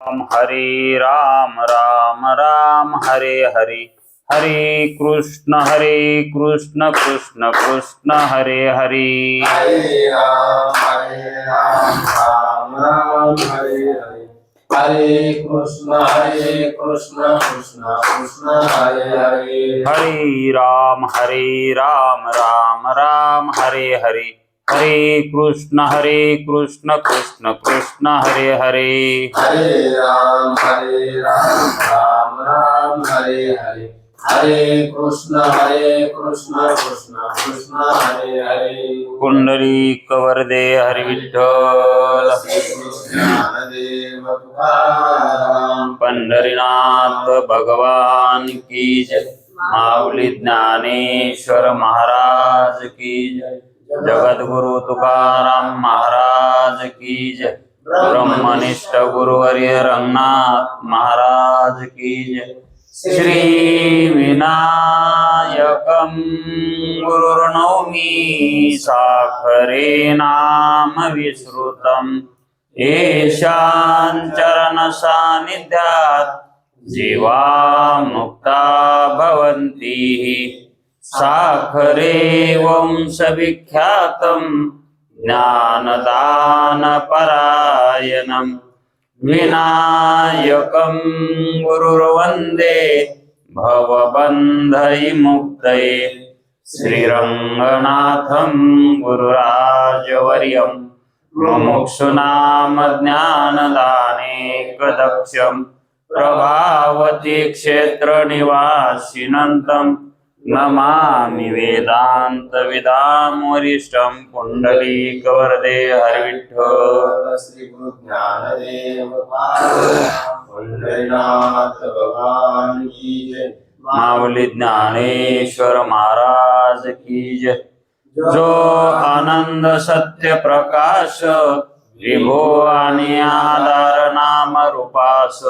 हरे राम राम राम हरे हरे, हरे कृष्ण कृष्ण कृष्ण हरे हरे। हरे राम राम राम हरे हरे, हरे कृष्ण कृष्ण कृष्ण हरे हरे। हरे राम राम राम हरे हरे, हरे कृष्ण कृष्ण कृष्ण हरे हरे। हरे राम राम राम हरे हरे, हरे कृष्ण कृष्ण कृष्ण हरे हरे। पुंडलिक वरदे हरि विठ्ठल, ज्ञानदेव तुकाराम, पंढरीनाथ भगवान की जय। माऊली ज्ञानेश्वर महाराज की जय। जगद्गुरु तुकाराम महाराज की जय। ब्रह्मनिष्ठ गुरुवर्य रंगनाथ महाराज की जय। श्री विनायकं गुरुर्नौमि साखरे नाम विश्रुतम्, येषां चरण सान्निध्यात् जीवा मुक्ता भवन्ति। साखरे वंशविख्यातं ज्ञानदान परायणम्, विनायकं गुरुर्वन्दे भवबन्धविमुक्तये। श्रीरङ्गनाथं गुरुराजवर्यं मुमुक्षूणां ज्ञानदानेकदक्षं, प्रभावती क्षेत्रनिवासिनं नमामि वेदान्तविदां वरिष्ठं। पुण्डलीकवरदे हरिविठ्ठल। श्री गुरु ज्ञानदेव पंढरीनाथ भगवान की जय। माऊली ज्ञानेश्वर महाराज की जय। जो आनंद सत्य प्रकाश, विभो आणि आधार नाम रूपास,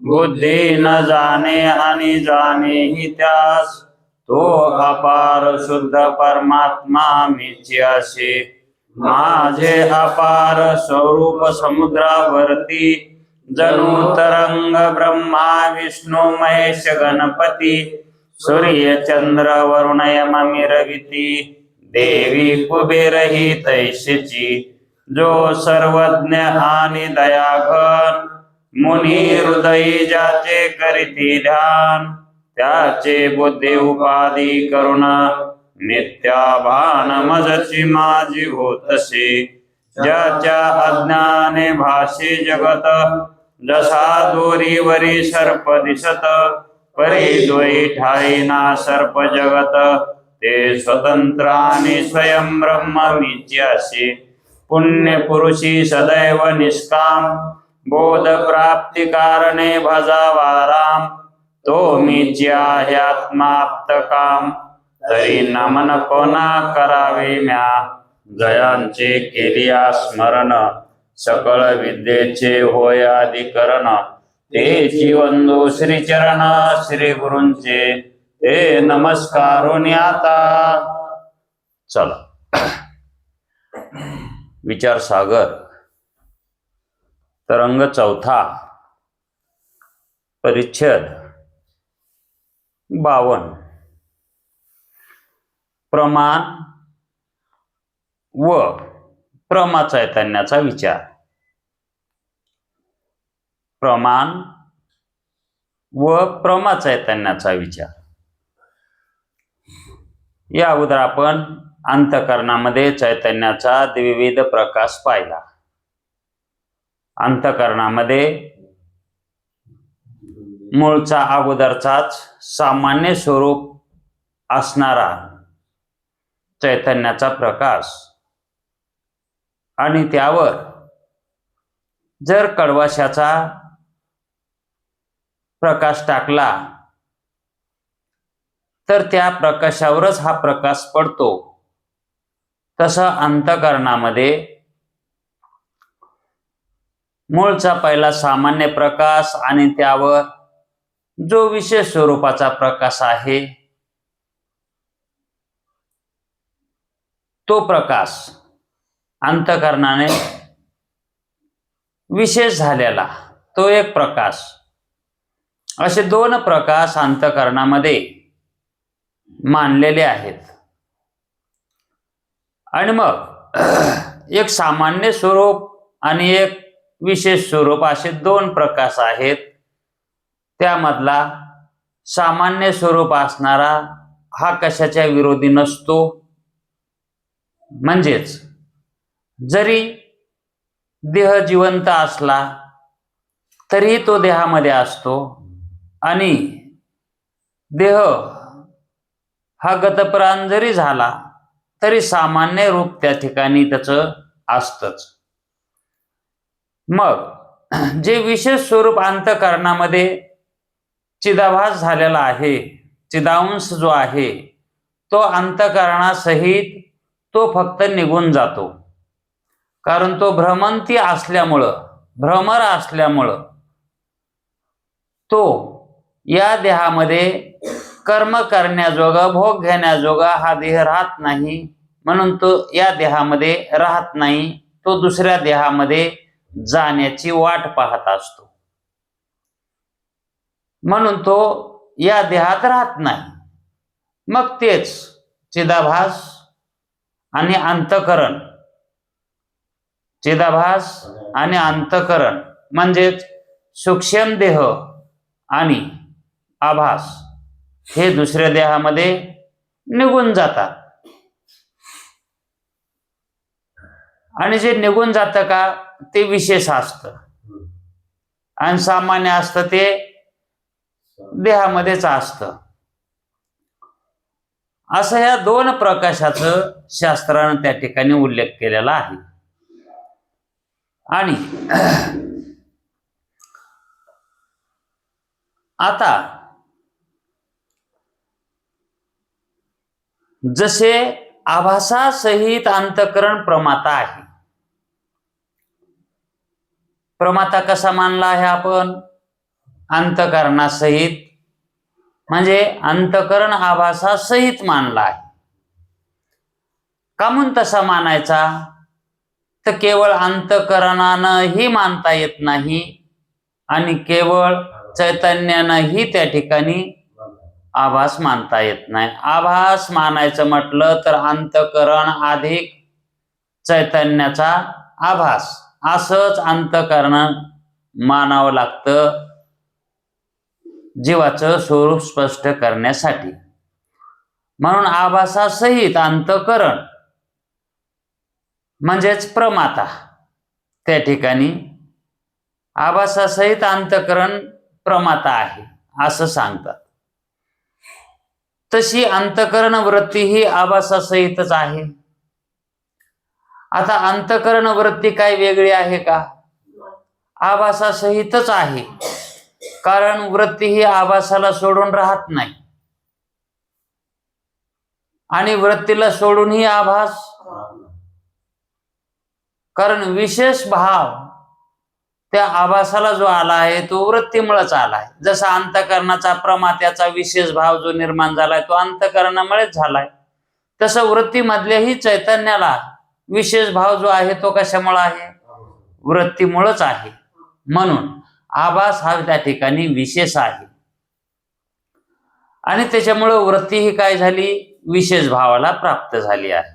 बुद्धी न जाणे आणि जाणे ही त्यास, तो अपार शुद्ध परमात्मा मीच्याशी। माझे अपार स्वरूप समुद्रावरती, जणू तरंग ब्रह्मा विष्णू महेश गणपती, सूर्य चंद्र वरुण यम मिरविती, देवी कुबेर ही तैशीची। जो सर्वज्ञ आणि दयाघन, मुनी हृदयी ज्याचे करीती ध्यान, त्याचे बुद्धी उपाधी करुण, नित्या भान मजची माझी होतसे। ज्याच्या अज्ञाने भाषे जगत, जसा दोरीवरी सर्प दिसत, परी द्वयी ठाईना सर्प जगत, ते स्वतंत्र आणि स्वयं ब्रह्म मीच्याशी। पुण्य पुरुषी सदैव निष्काम, बोध प्राप्ती कारणे भजावा राम, तो मीची आहे आत्माप्त काम, तरी नमन कोणा करावे म्या। जयांचे केलिया स्मरण, सकळ विद्येचे होय अधिकरण, ते जीवंदो श्रीचरण श्री गुरूंचे, ते नमस्कारोनी आता। चला, विचार सागर तरंग चौथा, परिच्छेद 52, प्रमाण व प्रमा चैतन्याचा विचार। प्रमाण व प्रमा चैतन्याचा विचार। या अगोदर आपण अंतःकरणामध्ये चैतन्याचा द्विविध प्रकाश पाहिला। अंतःकरणामध्ये मूळचा अगोदरचाच सामान्य स्वरूप असणारा चैतन्याचा प्रकाश, आणि त्यावर जर कळवाशाचा प्रकाश टाकला तर त्या प्रकाशावरच हा प्रकाश पडतो। तसं अंतःकरणामध्ये मूळचा पहिला सामान्य प्रकाश आणि त्यावर जो विशेष स्वरूपाचा प्रकाश आहे, तो प्रकाश अंतःकरणाने विशेष झालेला तो एक प्रकाश. असे दोन प्रकाश अंतःकरणामध्ये मानलेले आहेत. आणि मग एक सामान्य स्वरूप आणि एक विशेष स्वरूप असे दोन प्रकाश आहेत. त्यामधला सामान्य स्वरूप असणारा हा कशाच्या विरोधी नसतो. म्हणजेच जरी देह जिवंत असला तरी तो देहामध्ये असतो आणि देह हा गतप्राण जरी झाला तरी सामान्य रूप त्या ठिकाणी त्याचं असतंच. मग जे विशेष स्वरूप अंतःकरणामध्ये चिदाभास झालेला आहे, चिदांश जो आहे तो अंतःकरणासहित तो फक्त निघून जातो. कारण तो भ्रमंती असल्यामुळं, भ्रमर असल्यामुळं तो या देहामध्ये कर्म करण्याजोगा, भोग घेण्याजोगा हा देह राहत नाही. म्हणून तो या देहामध्ये राहत नाही. तो दुसऱ्या देहामध्ये जाण्याची वाट पाहत असतो. म्हणून तो या देहात राहत नाही. मग तेच चिदाभास आणि अंतःकरण, चिदाभास आणि अंतःकरण म्हणजेच सूक्ष्म देह आणि आभास हे दुसऱ्या देहामध्ये निघून जातात. आणि जे निघून जातं का ते विशेष असतं आणि सामान्य असतं ते देहामध्येच असतं. असं या दोन प्रकाशाचं शास्त्रानं त्या ठिकाणी उल्लेख केलेला आहे. आणि आता जसे आभासासहित अंतःकरण प्रमाता आहे. प्रमाता कसा मानला आहे आपण? अंतःकरणासहित, म्हणजे अंतःकरण आभासासहित मानला आहे. का म्हणून तसा मानायचा? तर केवळ अंतःकरणानंही मानता येत नाही आणि केवळ चैतन्यानंही त्या ठिकाणी आभास मानता येत नाही. आभास मानायचं म्हटलं तर अंतःकरण अधिक चैतन्याचा आभास असंच अंतःकरण मानावं लागतं जीवाचं स्वरूप स्पष्ट करण्यासाठी. म्हणून आभासासहित अंतःकरण म्हणजेच प्रमाता त्या ठिकाणी आभासासहित अंतःकरण प्रमाता आहे असं सांगतात. तशी अंतःकरण वृत्ती ही आभासासहितच आहे. आता अंतःकरण वृत्ती काय वेगळी आहे का? आभासासहितच आहे. कारण वृत्ती ही आभासाला सोडून राहत नाही आणि वृत्तीला सोडूनही आभास, कारण विशेष भाव त्या आभासाला जो आला आहे तो वृत्तीमुळेच आला आहे. जसा अंतःकरणाचा प्रमात्याचा विशेष भाव जो निर्माण झालाय तो अंतःकरणामुळेच झालाय, तसं वृत्तीमधल्याही चैतन्याला विशेष भाव जो आहे तो कशामुळे आहे? वृत्तीमुळेच आहे. म्हणून आभास हा त्या ठिकाणी विशेष आहे आणि त्याच्यामुळे वृत्ती ही काय झाली? विशेष भावाला प्राप्त झाली आहे.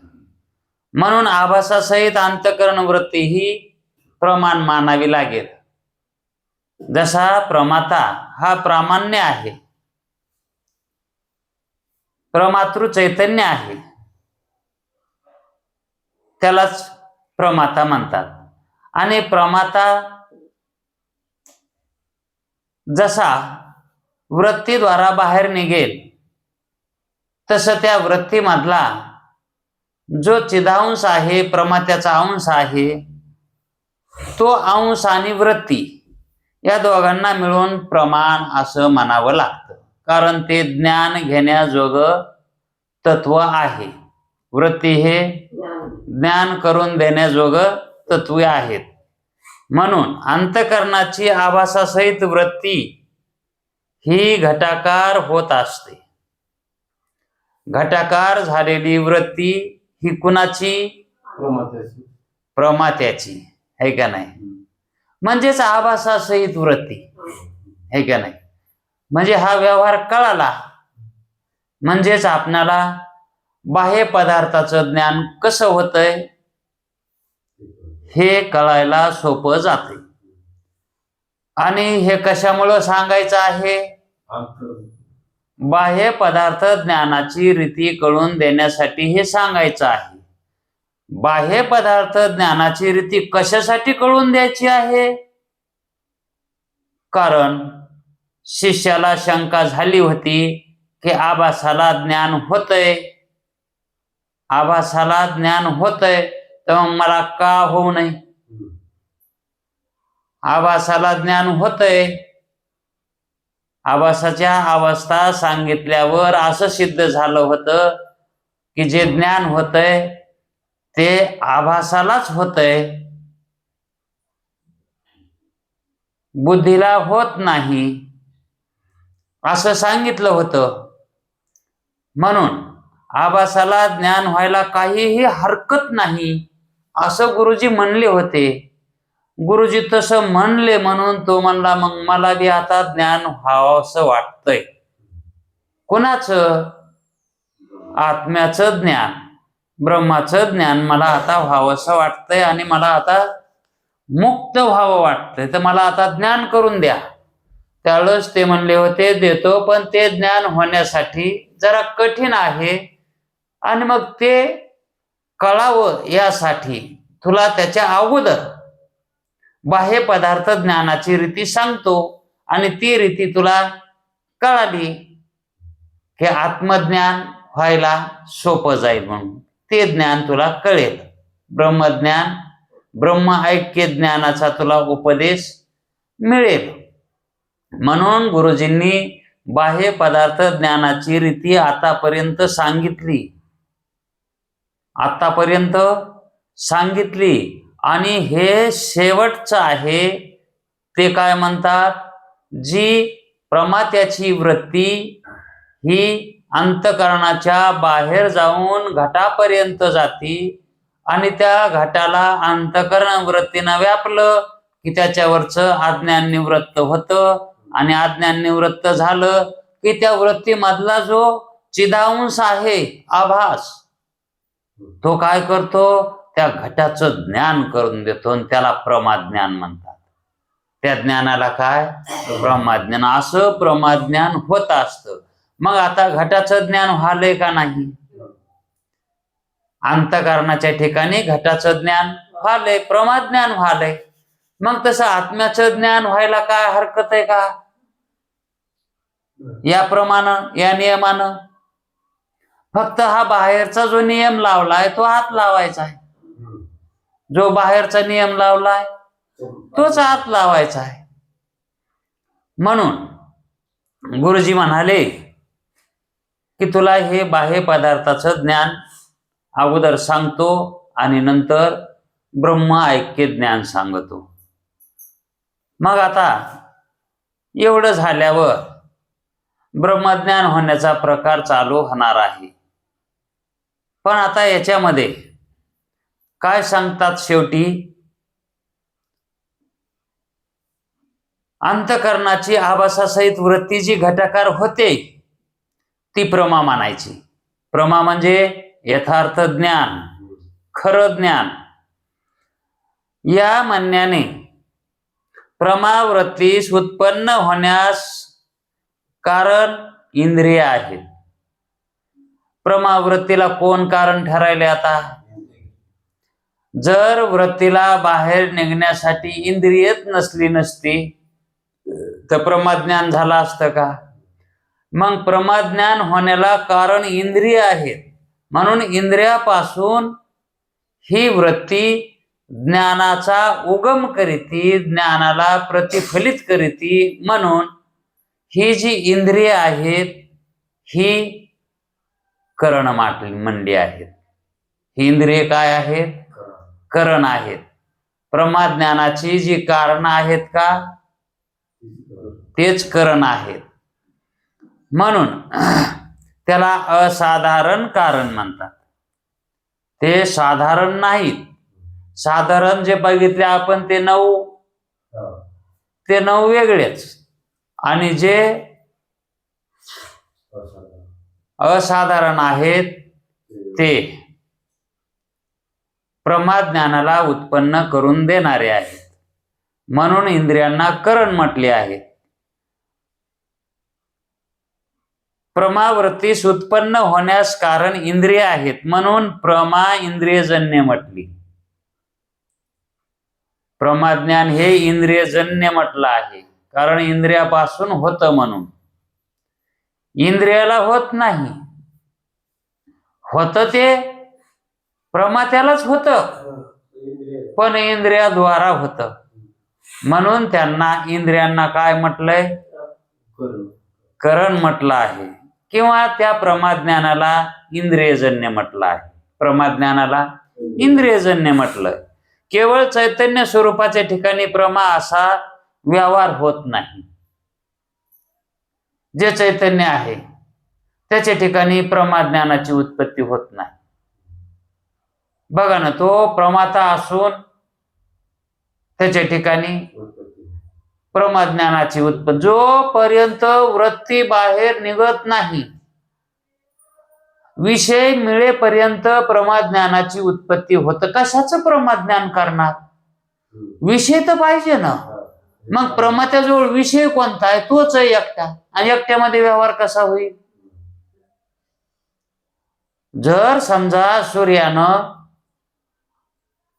म्हणून आभासासहित अंतःकरण वृत्ती ही प्रमाण मानावी लागेल. जसा प्रमाता हा प्रामाण्य आहे, प्रमातृ चैतन्य आहे, त्यालाच प्रमाता म्हणतात. आणि प्रमाता जसा वृत्तीद्वारा बाहेर निघेल तसं त्या वृत्तीमधला जो चिदांश आहे, प्रमात्याचा अंश आहे, तो अंश आणि वृत्ती या दोघांना मिळून प्रमाण असं म्हणावं लागतं. कारण ते ज्ञान घेण्याजोगं तत्व आहे. वृत्ती हे ज्ञान करून देण्याजोगं तत्वे आहेत. म्हणून अंतःकरणाची आभासासहित वृत्ती ही घटाकार होत असते. घटाकार झालेली वृत्ती ही कुणाची? प्रमात्याची, आहे का नाही? म्हणजेच आभासासहित वृत्ती, हे का नाही? म्हणजे हा व्यवहार कळाला म्हणजेच आपणाला बाह्य पदार्थाचं ज्ञान कसं होतंय हे कळायला सोपं जाते. आणि हे कशामुळं सांगायचं आहे? बाह्य पदार्थ ज्ञानाची रीती कळून देण्यासाठी हे सांगायचं आहे. बाह्य पदार्थ ज्ञानाची रीती कशासाठी कळून द्यायची आहे? कारण शिष्याला शंका झाली होती की आभासाला ज्ञान होतंय, आभासाला ज्ञान होतंय, तर मला का होऊ नये? आभासाला ज्ञान होतंय, आभासाच्या अवस्था सांगितल्यावर असं सिद्ध झालं होतं की जे ज्ञान होतंय ते आभासालाच होतंय, बुद्धीला होत नाही असं सांगितलं होतं. म्हणून आभासाला ज्ञान व्हायला काहीही हरकत नाही असं गुरुजी म्हणले होते. गुरुजी तसं म्हणले म्हणून तो म्हणला मग मला बी आता ज्ञान व्हावं असं वाटतंय. कोणाचं? आत्म्याचं ज्ञान, ब्रह्माचं ज्ञान मला आता व्हावं असं वाटतंय आणि मला आता मुक्त व्हावं वाटतंय, तर मला आता ज्ञान करून द्या. त्यावेळेस ते म्हणले होते देतो, पण ते ज्ञान होण्यासाठी जरा कठीण आहे आणि मग ते कळावं यासाठी तुला त्याच्या अगोदर बाह्य पदार्थ ज्ञानाची रीती सांगतो आणि ती रीती तुला कळाली की आत्मज्ञान व्हायला सोपं जाईल, म्हणून ते ज्ञान तुला कळेल. ब्रह्मज्ञान, ब्रह्म ऐक्य ज्ञानाचा तुला उपदेश मिळेल. म्हणून गुरुजींनी बाह्य पदार्थ ज्ञानाची रीती आतापर्यंत सांगितली आणि हे शेवटचं आहे. ते काय म्हणतात? जी प्रमात्याची वृत्ती ही अंतकरणाच्या बाहेर जाऊन घटापर्यंत जाती आणि त्या घटाला अंतकरण वृत्तीनं व्यापलं की त्याच्यावरचं अज्ञान निवृत्त होतं आणि अज्ञान निवृत्त झालं की त्या वृत्तीमधला जो चिदांश आहे आभास, तो काय करतो? त्या घटाचं ज्ञान करून देतो आणि त्याला प्रमाज्ञान म्हणतात. त्या ज्ञानाला काय? प्रमाज्ञान. असं प्रमाज्ञान होत असतं. मग आता घटाचं ज्ञान व्हालंय का नाही? अंतकरणाच्या ठिकाणी घटाचं ज्ञान व्हालंय, प्रमाज्ञान व्हालंय. मग तसं आत्म्याचं ज्ञान व्हायला काय हरकत आहे का? या नियमानं फक्त हा बाहेरचा जो नियम लावलाय तो आत लावायचा आहे. जो बाहेरचा नियम लावलाय तोच आत लावायचा आहे. म्हणून गुरुजी म्हणाले की तुला हे बाह्य पदार्थाचं ज्ञान अगोदर सांगतो आणि नंतर ब्रह्म ऐक्य ज्ञान सांगतो. मग आता एवढं झाल्यावर ब्रह्मज्ञान होण्याचा प्रकार चालू होणार आहे. पण आता याच्यामध्ये काय सांगतात? शेवटी अंतकरणाची आभासासहित वृत्ती जी घटाकार होते ती प्रमा मानायची. प्रमा म्हणजे यथार्थ ज्ञान, खरं ज्ञान. या म्हणण्याने प्रमावृत्तीस उत्पन्न होण्यास कारण इंद्रिय आहेत. प्रमावृत्तीला कोण कारण ठरायले? आता जर वृत्तीला बाहेर निघण्यासाठी इंद्रियच नसती तर प्रमाज्ञान झालं असतं का? मग प्रमाज्ञान होण्याला कारण इंद्रिय आहेत. म्हणून इंद्रियापासून ही वृत्ती ज्ञानाचा उगम करीती, ज्ञानाला प्रतिफलित करीती. म्हणून ही जी इंद्रिय आहेत ही करण मंडी आहेत. ही इंद्रिय काय आहेत? करण आहेत. प्रमाज्ञानाची जी कारण आहेत का तेच करण आहेत. म्हणून त्याला असाधारण कारण म्हणतात. ते साधारण नाहीत. साधारण जे बघितले आपण ते 9 ते 9 वेगळेच, आणि जे असाधारण आहेत ते प्रमाद ज्ञानाला उत्पन्न करून देणारे आहेत. म्हणून इंद्रियांना करण म्हटले आहे. प्रमावृत्तीस उत्पन्न होण्यास कारण इंद्रिय आहेत, म्हणून प्रमा इंद्रियजन्य म्हटली. प्रमाज्ञान हे इंद्रियजन्य म्हटलं आहे, कारण इंद्रियापासून होतं म्हणून. इंद्रियाला होत नाही, होतं ते प्रमात्यालाच होतं, पण इंद्रियाद्वारा होतं. म्हणून त्यांना इंद्रियांना काय म्हटलंय? करण म्हटलं आहे, किंवा त्या प्रमाज्ञानाला इंद्रियजन्य म्हटलं आहे. प्रमाज्ञानाला इंद्रियजन्य म्हटलं. केवळ चैतन्य स्वरूपाच्या ठिकाणी प्रमा असा व्यवहार होत नाही. जे चैतन्य आहे त्याच्या ठिकाणी प्रमाज्ञानाची उत्पत्ती होत नाही. बघा ना, तो प्रमाता असून त्याच्या ठिकाणी प्रमाज्ञानाची उत्पत्ती, जोपर्यंत वृत्ती बाहेर निघत नाही, विषय मिळेपर्यंत प्रमाज्ञानाची उत्पत्ती होतं. कशाचं प्रमाज्ञान करणार? विषय तर पाहिजे ना. मग प्रमात्याजवळ विषय कोणता आहे? तोच आहे एकटा, आणि एकट्यामध्ये व्यवहार कसा होईल? जर समजा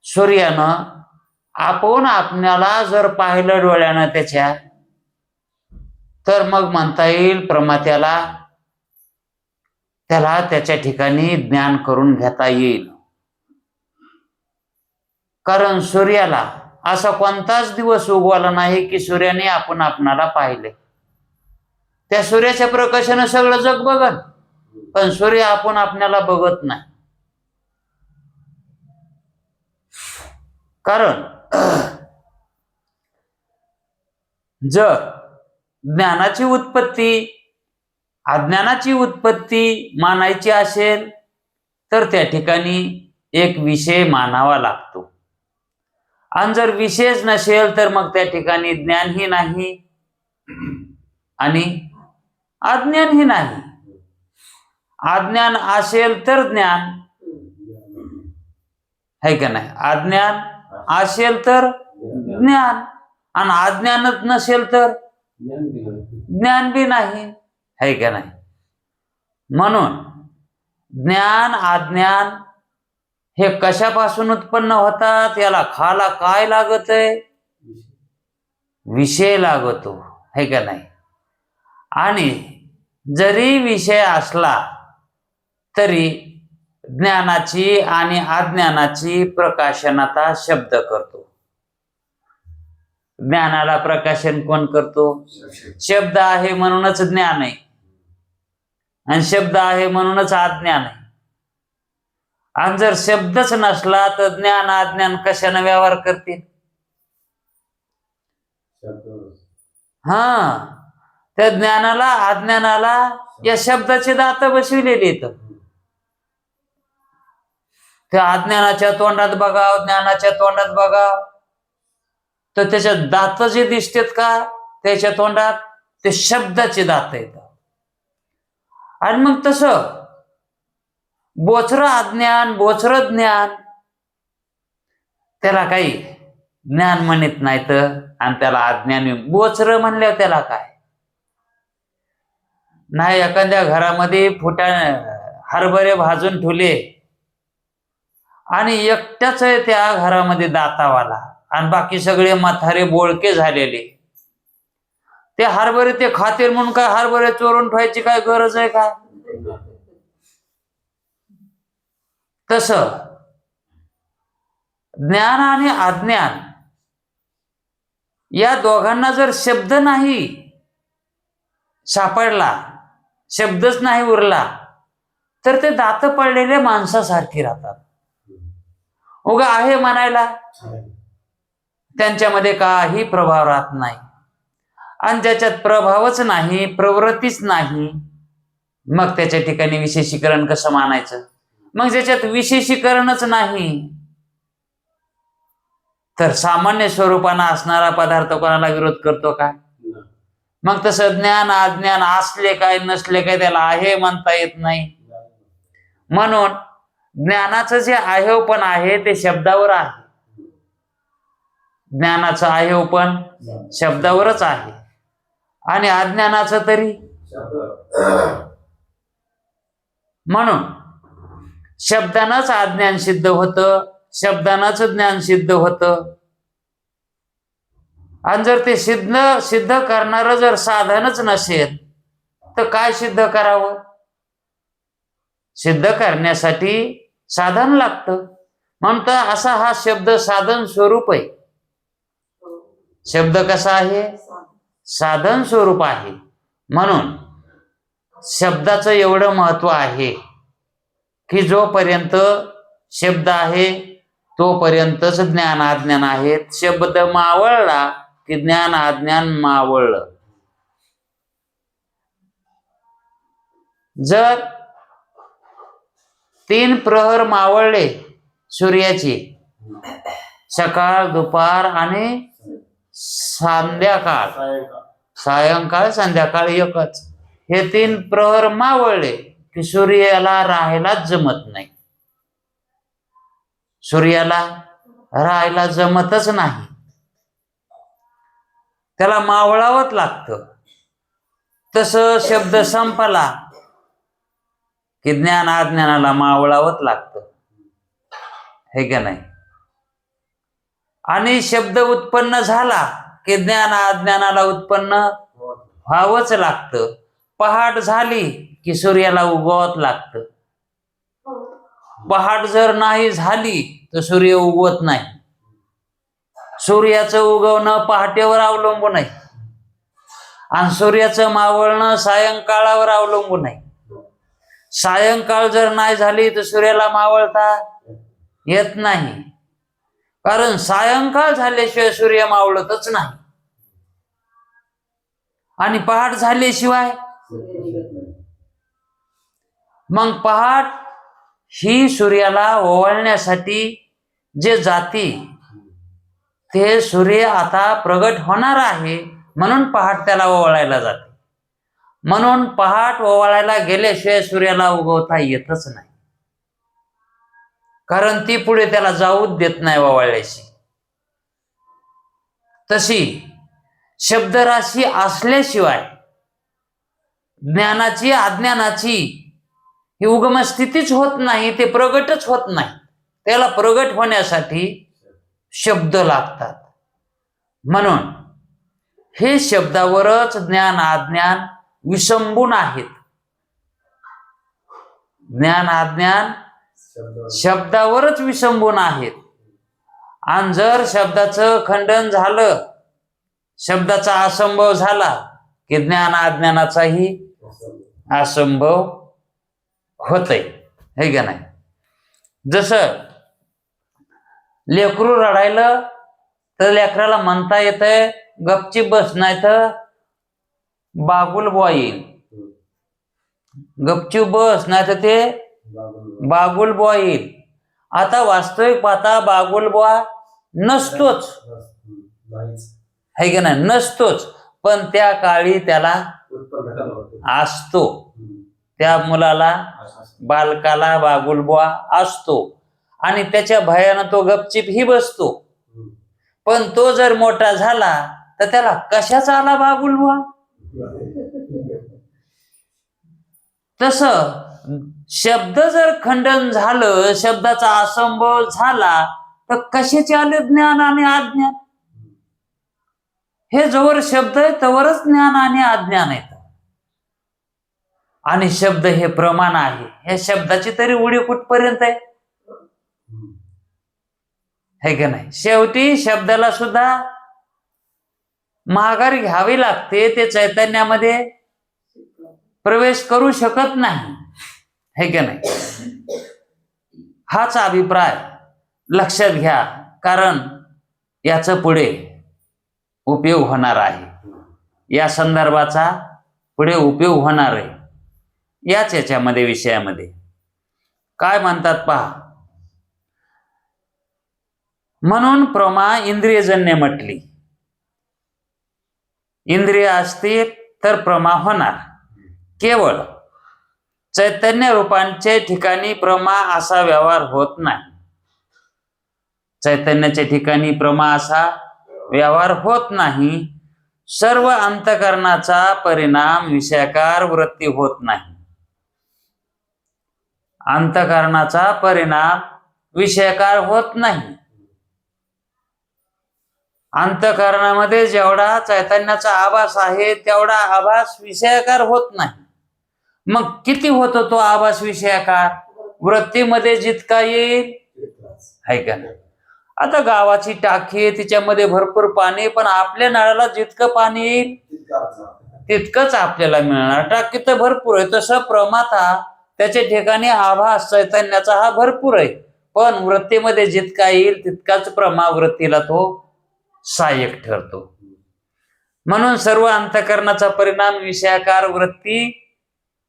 सूर्यानं आपण आपल्याला जर पाहिलं डोळ्यानं त्याच्या, तर मग म्हणता येईल प्रमात्याला त्याच्या ठिकाणी ज्ञान करून घेता येईल. कारण सूर्याला असा कोणताच दिवस उगवला नाही की सूर्याने आपणाला पाहिले. त्या सूर्याच्या प्रकाशानं सगळं जग बघत, पण सूर्य आपल्याला बघत नाही. कारण जर ज्ञानाची उत्पत्ती अज्ञानाची उत्पत्ती मानायची असेल तर त्या ठिकाणी एक विषय मानावा लागतो, आणि जर विषयच नसेल तर मग त्या ठिकाणी ज्ञानही नाही आणि अज्ञानही नाही. अज्ञान असेल तर ज्ञान है का नाही? अज्ञान असेल तर ज्ञान, आणि अज्ञानच नसेल तर ज्ञान बी नाही, है का नाही? म्हणून ज्ञान अज्ञान हे कशापासून उत्पन्न होतात? याला खाला काय लागत आहे? विषय लागतो, है का नाही? आणि जरी विषय असला तरी ज्ञानाची आणि अज्ञानाची प्रकाशनता शब्द करतो. ज्ञानाला प्रकाशन कोण करतो? शब्द आहे म्हणूनच ज्ञान आहे, आणि शब्द आहे म्हणूनच अज्ञान आहे. आणि जर शब्दच नसला तर ज्ञान अज्ञान कशाने व्यवहार करतील? त्या ज्ञानाला अज्ञानाला या शब्दाचे दात बसविलेले आहेत. त्या अज्ञानाच्या तोंडात बघा, ज्ञानाच्या तोंडात बघा, तर त्याच्या दात जे दिसतात का त्याच्या तोंडात, ते शब्दाचे दात येतात. आणि मग तसं बोचर अज्ञान बोचर ज्ञान, त्याला काही ज्ञान म्हणत नाहीत, आणि त्याला अज्ञान बोचर म्हणल्यावर त्याला काय नाही. एखाद्या घरामध्ये हरभरे भाजून ठेवले आणि एकट्याच आहे त्या घरामध्ये दातावाला, आणि बाकी सगळे म्हातारे बोळके झालेले, ते हरभरे ते खातील म्हणून काय हरभरे चोरून ठेवायची काय गरज आहे का? तस ज्ञान आणि अज्ञान या दोघांना जर शब्द नाही सापडला, शब्दच नाही उरला, तर ते दात पडलेल्या माणसासारखी राहतात. उगा आहे म्हणायला त्यांच्यामध्ये काही प्रभाव राहत नाही. आणि ज्याच्यात प्रभावच नाही, प्रवृत्तीच नाही, मग त्याच्या ठिकाणी विशेषीकरण कसं मानायचं? मग ज्याच्यात विशेषीकरणच नाही तर सामान्य स्वरूपानं असणारा पदार्थ कोणाला विरोध करतो का? मग तसं ज्ञान अज्ञान असले काय नसले काय त्याला आहे म्हणता येत नाही. म्हणून ज्ञानाचं जे आहे पण आहे ते शब्दावर आहे. ज्ञानाचं आहे पण शब्दावरच आहे आणि अज्ञानाचं तरी. म्हणून शब्दानंच अज्ञान सिद्ध होतं, शब्दानंच ज्ञान सिद्ध होतं. आणि जर ते सिद्ध करणारं जर साधनच नसेल तर काय सिद्ध करावं? सिद्ध करण्यासाठी साधन लागतं. म्हणतं असा हा शब्द साधन स्वरूप आहे. शब्द कसा आहे? साधन स्वरूप आहे. म्हणून शब्दाचं एवढं महत्व आहे की जोपर्यंत शब्द आहे तोपर्यंतच ज्ञान अज्ञान आहेत. शब्द मावळला की ज्ञान अज्ञान मावळलं. जर 3 प्रहर मावळले सूर्याचे, सकाळ दुपार आणि संध्याकाळ, सायंकाळ संध्याकाळ एकच, हे 3 प्रहर मावळले की सूर्याला राहायलाच जमत नाही. सूर्याला राहायला जमतच नाही, त्याला मावळावंच लागतं. तसं शब्द संपला की ज्ञान अज्ञानाला मावळावंच लागतं, हे का नाही? आणि शब्द उत्पन्न झाला की ज्ञान अज्ञानाला उत्पन्न व्हावंच लागतं. पहाट झाली की सूर्याला उगवावंच लागतं. पहाट जर नाही झाली तर सूर्य उगवत नाही. सूर्याचं उगवणं पहाटेवर अवलंबून आहे आणि सूर्याचं मावळणं सायंकाळावर अवलंबून आहे. सायंकाळ जर नाही झाली तर सूर्याला मावळता येत नाही, कारण सायंकाळ झाल्याशिवाय सूर्य मावळतच नाही आणि पहाट झाल्याशिवाय. मग पहाट ही सूर्याला ओवाळण्यासाठी जे जाती ते सूर्य आता प्रगट होणार आहे म्हणून पहाट त्याला ओवाळायला जाते. म्हणून पहाट ओवाळायला गेल्याशिवाय सूर्याला उगवता येतच नाही, कारण ती पुढे त्याला जाऊच देत नाही ओवाळल्याशी. तशी शब्दराशी असल्याशिवाय ज्ञानाची अज्ञानाची ही उगम स्थितीच होत नाही, ते प्रगटच होत नाही. त्याला प्रगट होण्यासाठी शब्द लागतात. म्हणून हे शब्दावरच ज्ञान अज्ञान विसंबून आहेत. ज्ञान अज्ञान शब्दावरच विसंबून आहेत. आणि जर शब्दाचं खंडन झालं, शब्दाचा असंभव झाला की ज्ञान अज्ञानाचाही असंभव होतय, हे का नाही? जसं लेकरू रडायलं तर लेकराला म्हणता येतंय गपचीप बस, नाही तर बागुल बुवा येईल. गपचूप बस, नाही तर ते बागुल बुवा येईल. आता वास्तविक पाहता बागुल बुवा नसतोच, है की नाही? नसतोच, पण त्या काळी त्याला असतो. त्या मुलाला बालकाला बागुल बुवा असतो आणि त्याच्या भयानं तो गपचीप ही बसतो. पण तो जर मोठा झाला तर त्याला कशाचा आला बागुल बुवा? तस शब्द जर खंडन झालं, शब्दाचा असंभव झाला तर कशाचे आले ज्ञान आणि अज्ञान? हे जोवर शब्द आहे तोवरच ज्ञान आणि अज्ञान आहे. आणि शब्द हे प्रमाण आहे. या शब्दाची तरी उडी कुठपर्यंत आहे, है का नाही? शेवटी शब्दाला सुद्धा माघार घ्यावी लागते, ते चैतन्यामध्ये प्रवेश करू शकत नाही, है का नाही? हाच अभिप्राय लक्षात घ्या, कारण याचं पुढे उपयोग होणार आहे. या संदर्भाचा पुढे उपयोग होणार आहे. याच्यामध्ये विषयामध्ये काय म्हणतात पहा. म्हणून प्रमा इंद्रियजन्य म्हटली. इंद्रिय असतील तर प्रमा होणार. केवळ चैतन्य रूपांचे ठिकाणी प्रमा असा व्यवहार होत नाही. चैतन्याच्या ठिकाणी प्रमा असा व्यवहार होत नाही. सर्व अंतकरणाचा परिणाम विषयाकार वृत्ती होत नाही. अंतकरणाचा परिणाम विषयाकार होत नाही. अंतकरणामध्ये जेवढा चैतन्याचा आभास आहे तेवढा आभास विषयाकार होत नाही. मग किती होतो तो आभास विषयाकार? वृत्तीमध्ये जितका येईल आहे का नाही? आता गावाची टाकी आहे, तिच्यामध्ये भरपूर पाणी, पण आपल्या नळाला जितकं पाणी येईल तितकंच आपल्याला मिळणार. टाकी तर भरपूर आहे. तसं प्रमाता त्याच्या ठिकाणी आभास चैतन्याचा हा भरपूर आहे, पण वृत्तीमध्ये जितका येईल तितकाच प्रमा वृत्तीला तो सहाय्यक ठरतो. म्हणून सर्व अंतकरणाचा परिणाम विषयाकार वृत्ती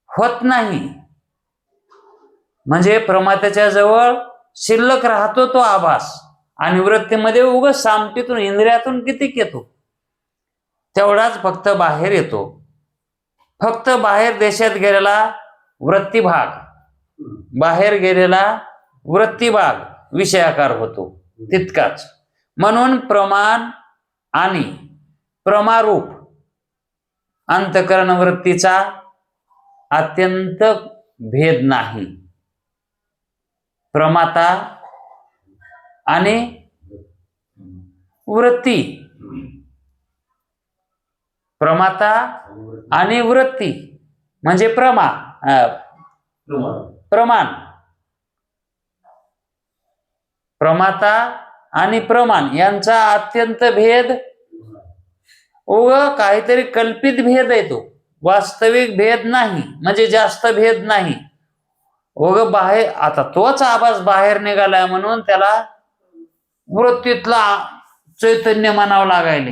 होत नाही. म्हणजे प्रमात्याच्या जवळ शिल्लक राहतो तो आभास, आणि वृत्तीमध्ये उगाच सामटीतून इंद्रियातून किती येतो तेवढाच फक्त बाहेर येतो. फक्त बाहेर देशात गेलेला वृत्ती भाग, बाहेर गेलेला वृत्ती भाग विषयाकार होतो तितकाच. म्हणून प्रमाण आणि प्रमारूप अंतकरण वृत्तीचा अत्यंत भेद नाही. प्रमाता आणि वृत्ती, प्रमाता आणि वृत्ती म्हणजे प्रमाण, प्रमाता आणि प्रमाण यांचा अत्यंत भेद. काहीतरी कल्पित भेद आहे तो, वास्तविक भेद नाही. म्हणजे जास्त भेद नाही. बाहेर आता तोच आभास बाहेर निघालाय म्हणून त्याला वृत्तीतला चैतन्य म्हणावं लागायले.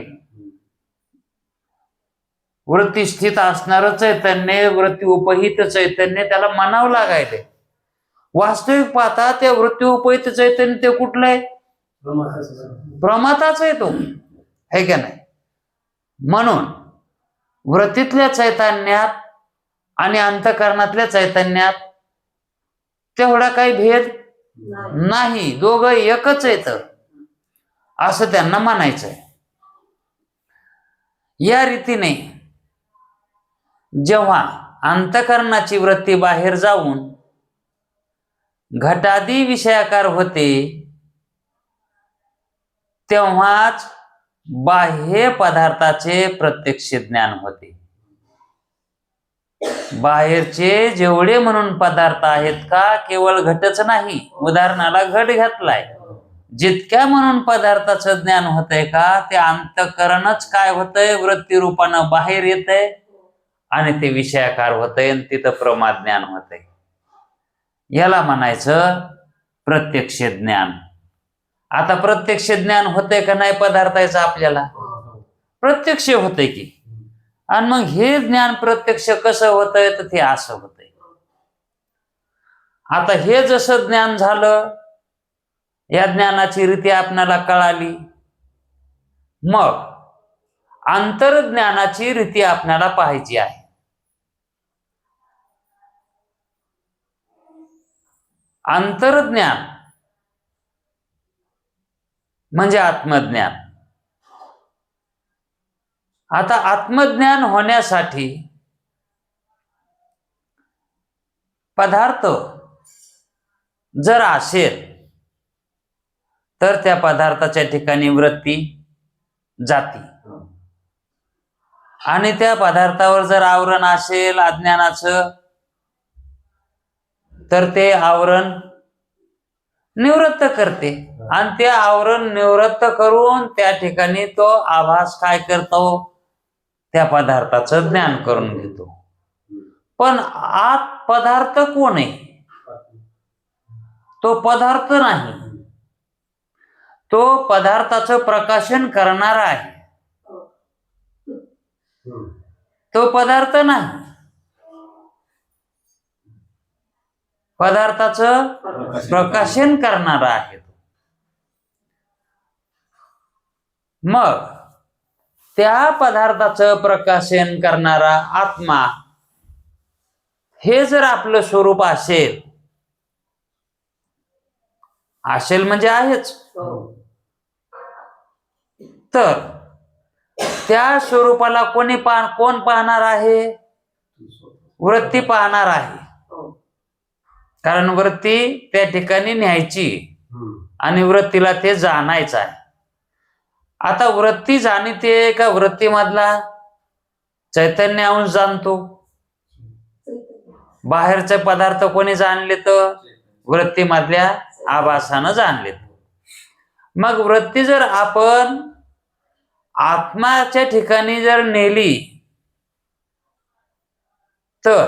वृत्ती स्थित असणार चैतन्य, वृत्ती उपहित चैतन्य त्याला म्हणावं लागायले. वास्तविक पाहता त्या वृत्ती उपहित चैतन्य ते कुठलं आहे? प्रमाताच आहे तो, है का नाही? म्हणून वृत्तीतल्या चैतन्यात आणि अंतकरणातल्या चैतन्यात तेवढा काही भेद नाही. दोघं एकच येत असं त्यांना म्हणायचंय. या रीतीने जेव्हा अंतकरणाची वृत्ती बाहेर जाऊन घटादी विषयाकार होते, तेव्हाच बाह्य पदार्थाचे प्रत्यक्ष ज्ञान होते. बाहेरचे जेवढे म्हणून पदार्थ आहेत का, केवळ घटच नाही. उदाहरणाला घट घेतलाय, जितक्या म्हणून पदार्थाचं ज्ञान होतंय का, ते अंतकरणच काय होतंय? वृत्ती रूपानं बाहेर येतंय आणि ते विषयाकार होतंय आणि तिथं प्रमा ज्ञान होतंय. याला म्हणायचं प्रत्यक्ष ज्ञान. आता प्रत्यक्ष ज्ञान होतंय का नाही पदार्थाचं? आपल्याला प्रत्यक्ष होतंय की. आणि मग हे ज्ञान प्रत्यक्ष कसं होतंय? तर ते असं होतंय. आता हे जसं ज्ञान झालं, या ज्ञानाची रीती आपल्याला कळाली, मग अंतर्ज्ञानाची रीती आपल्याला पाहायची आहे. अंतर्ज्ञान म्हणजे आत्मज्ञान. आता आत्मज्ञान होण्यासाठी पदार्थ जर असेल तर त्या पदार्थाच्या ठिकाणी वृत्ती जाती, आणि त्या पदार्थावर जर आवरण असेल अज्ञानाचं तर ते आवरण निवृत्त करते, आणि ते आवरण निवृत्त करून त्या ठिकाणी तो आभास काय करतो? त्या पदार्थाचं ज्ञान करून घेतो. पण आत पदार्थ कोण आहे? तो पदार्थ नाही, तो पदार्थाचं प्रकाशन करणारा आहे. तो पदार्थ नाही, पदार्थाचं प्रकाशन करणारा आहे. मग त्या पदार्थाचं प्रकाशन करणारा आत्मा हे जर आपलं स्वरूप असेल, असेल म्हणजे आहेच, तर त्या स्वरूपाला कोण पाहणार आहे? वृत्ती पाहणार आहे. कारण वृत्ती त्या ठिकाणी न्यायची आणि वृत्तीला ते जाणायचं आहे. आता वृत्ती जाणते का वृत्तीमधला चैतन्य अंश जाणतो? बाहेरचे पदार्थ कोणी जाणले तर वृत्तीमधल्या आभासानं जाणले. मग वृत्ती जर आपण आत्माच्या ठिकाणी जर नेली तर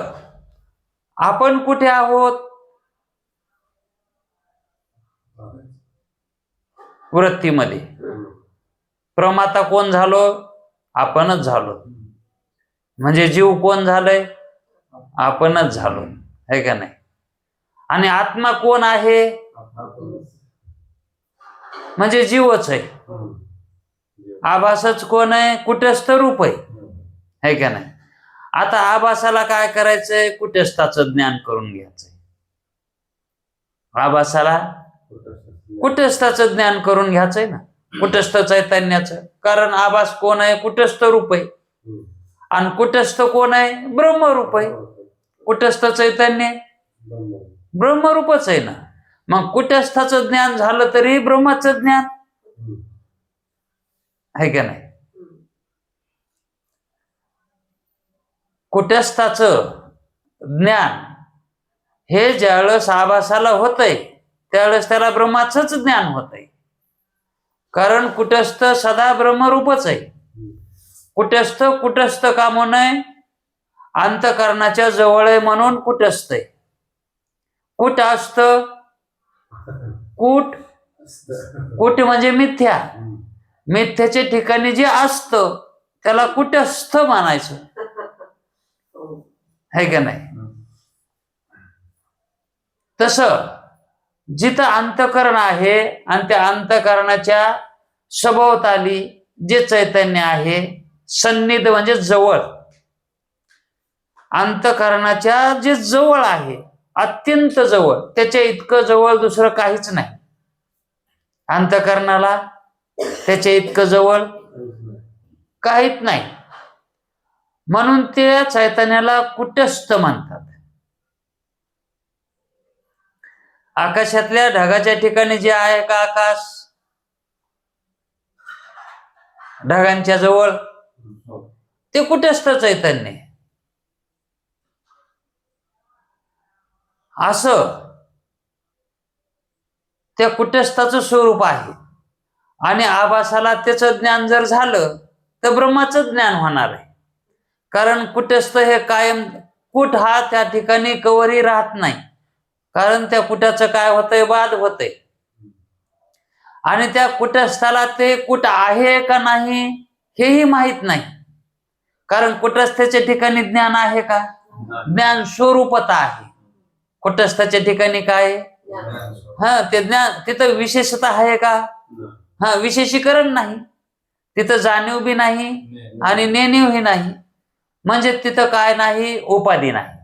आपण कुठे आहोत? वृत्तीमध्ये. प्रमाता कोण झालो? आपणच झालो. म्हणजे जीव कोण झालंय? आपणच झालो, है का नाही? आणि आत्मा कोण आहे? म्हणजे जीवच आहे. आभासच कोण आहे? कुटस्थ रूप आहे, है का नाही? आता आभासाला काय करायचंय? कुटस्थाचं ज्ञान करून घ्यायचंय. आभासाला कुटस्थाचं ज्ञान करून घ्यायचंय ना, कुटस्थ चैतन्याचं. कारण आभास कोण आहे? कुटस्थ रूप आहे. आणि कुटस्थ कोण आहे? ब्रह्मरूप आहे. कुटस्थ चैतन्य ब्रह्मरूपच आहे ना. मग कुटस्थाचं ज्ञान झालं तरी ब्रह्माचं ज्ञान आहे का नाही? कुटस्थाचं ज्ञान हे ज्यावेळेस आभासाला होतंय त्यावेळेस त्याला ब्रह्माचंच ज्ञान होतंय. कारण कुटस्थ सदा ब्रह्मरूपच आहे. कुटस्थ का म्हणून आहे? अंतःकरणाच्या जवळ आहे म्हणून कुटस्थ आहे. कुट असत? कुट म्हणजे मिथ्या. मिथ्याच्या ठिकाणी जे असतं त्याला कुटस्थ म्हणायचं, है का नाही? तसं जिथं अंतःकरण आहे आणि त्या अंतःकरणाच्या सभोवताली जे चैतन्य आहे, सन्निध म्हणजे जवळ, अंतःकरणाच्या जे जवळ आहे, अत्यंत जवळ, त्याच्या इतकं जवळ दुसरं काहीच नाही. अंतःकरणाला त्याच्या इतकं जवळ काहीच नाही. म्हणून त्या चैतन्याला कुटस्थ म्हणतात. आकाशातल्या ढगाच्या ठिकाणी जे आहे का आकाश, ढगांच्या जवळ, ते कुटस्थ चैतन्य. असं त्या कुटस्थाचं स्वरूप आहे. आणि आभासाला त्याचं ज्ञान जर झालं तर ब्रह्माचं ज्ञान होणार आहे. कारण कुटस्थ हे कायम, कुट हा त्या ठिकाणी कवरही राहत नाही. कारण त्या कुटाचं काय होतंय? बाद होतंय. आणि त्या कुटस्थाला ते कुट आहे का नाही हेही माहित नाही. कारण कुटस्थाच्या ठिकाणी ज्ञान आहे का? ज्ञान स्वरूपता आहे. कुटस्थाच्या ठिकाणी काय? ते ज्ञान. तिथं विशेषता आहे का? विशेषीकरण नाही. तिथं जाणीव बी नाही आणि नेणीवही नाही. म्हणजे तिथं काय नाही? उपाधी नाही.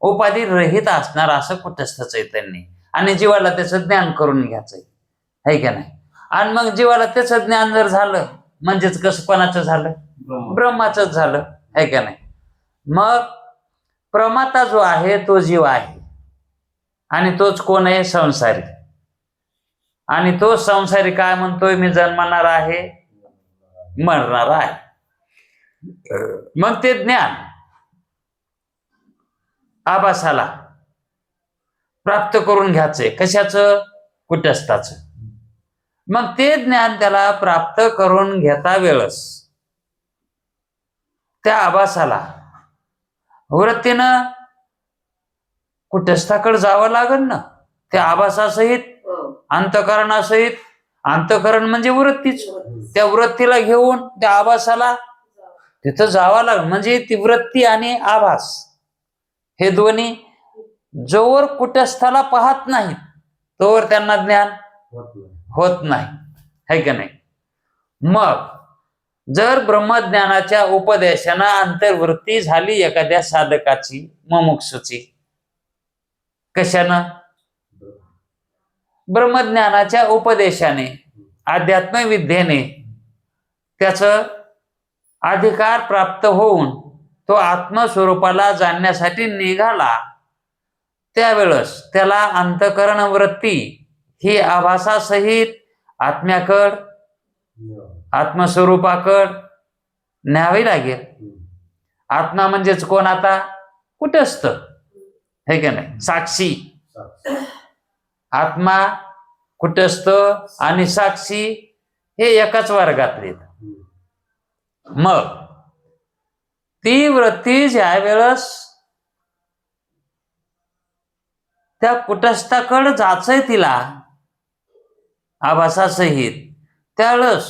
उपाधी रहित असणार असं कुटस्थ चैतन्य. आणि जीवाला त्याचं ज्ञान करून घ्यायचंय, है का नाही? आणि मग जीवाला त्याचं ज्ञान जर झालं म्हणजेच कसं कोणाचं झालं? ब्रह्माचंच झालं, है का नाही? मग प्रमाता जो आहे तो जीव आहे. आणि तोच कोण आहे? संसारी. आणि तो संसारी काय म्हणतोय? मी जन्मणार आहे, मरणार आहे. मग ते ज्ञान आभासाला प्राप्त करून घ्यायचंय. कशाचं? कुटस्थाचं. मग ते ज्ञान त्याला प्राप्त करून घेता वेळस त्या आभासाला वृत्तीनं कुटस्थाकडे जावं लागेल ना. त्या आभासासहित, अंतःकरणासहित. अंतःकरण म्हणजे वृत्तीच. त्या वृत्तीला घेऊन त्या आभासाला तिथं जावं लागेल. म्हणजे ती वृत्ती आणि आभास हे दोन्ही जोवर कुटस्थाला पाहत नाहीत तोवर त्यांना ज्ञान होत नाही, है का नाही? मग जर ब्रह्मज्ञानाच्या उपदेशानं अंतर्वृत्ती झाली एखाद्या साधकाची मुमुक्षुची, कशानं? ब्रह्मज्ञानाच्या उपदेशाने, अध्यात्म विद्येने त्याचं अधिकार प्राप्त होऊन तो आत्मस्वरूपाला जाणण्यासाठी निघाला, त्यावेळेस त्याला अंतःकरण वृत्ती ही आभासासहित आत्म्याकड, आत्मस्वरूपाकड न्यावी लागेल. आत्मा म्हणजेच कोण? आता कुटस्थ, हे का नाही? साक्षी. आत्मा, कुटस्थ आणि साक्षी हे एकाच वर्गातले. मग ती वृत्ती ज्या वेळेस त्या कुटस्थाकडे जायचंय तिला आभासासहित, त्यावेळेस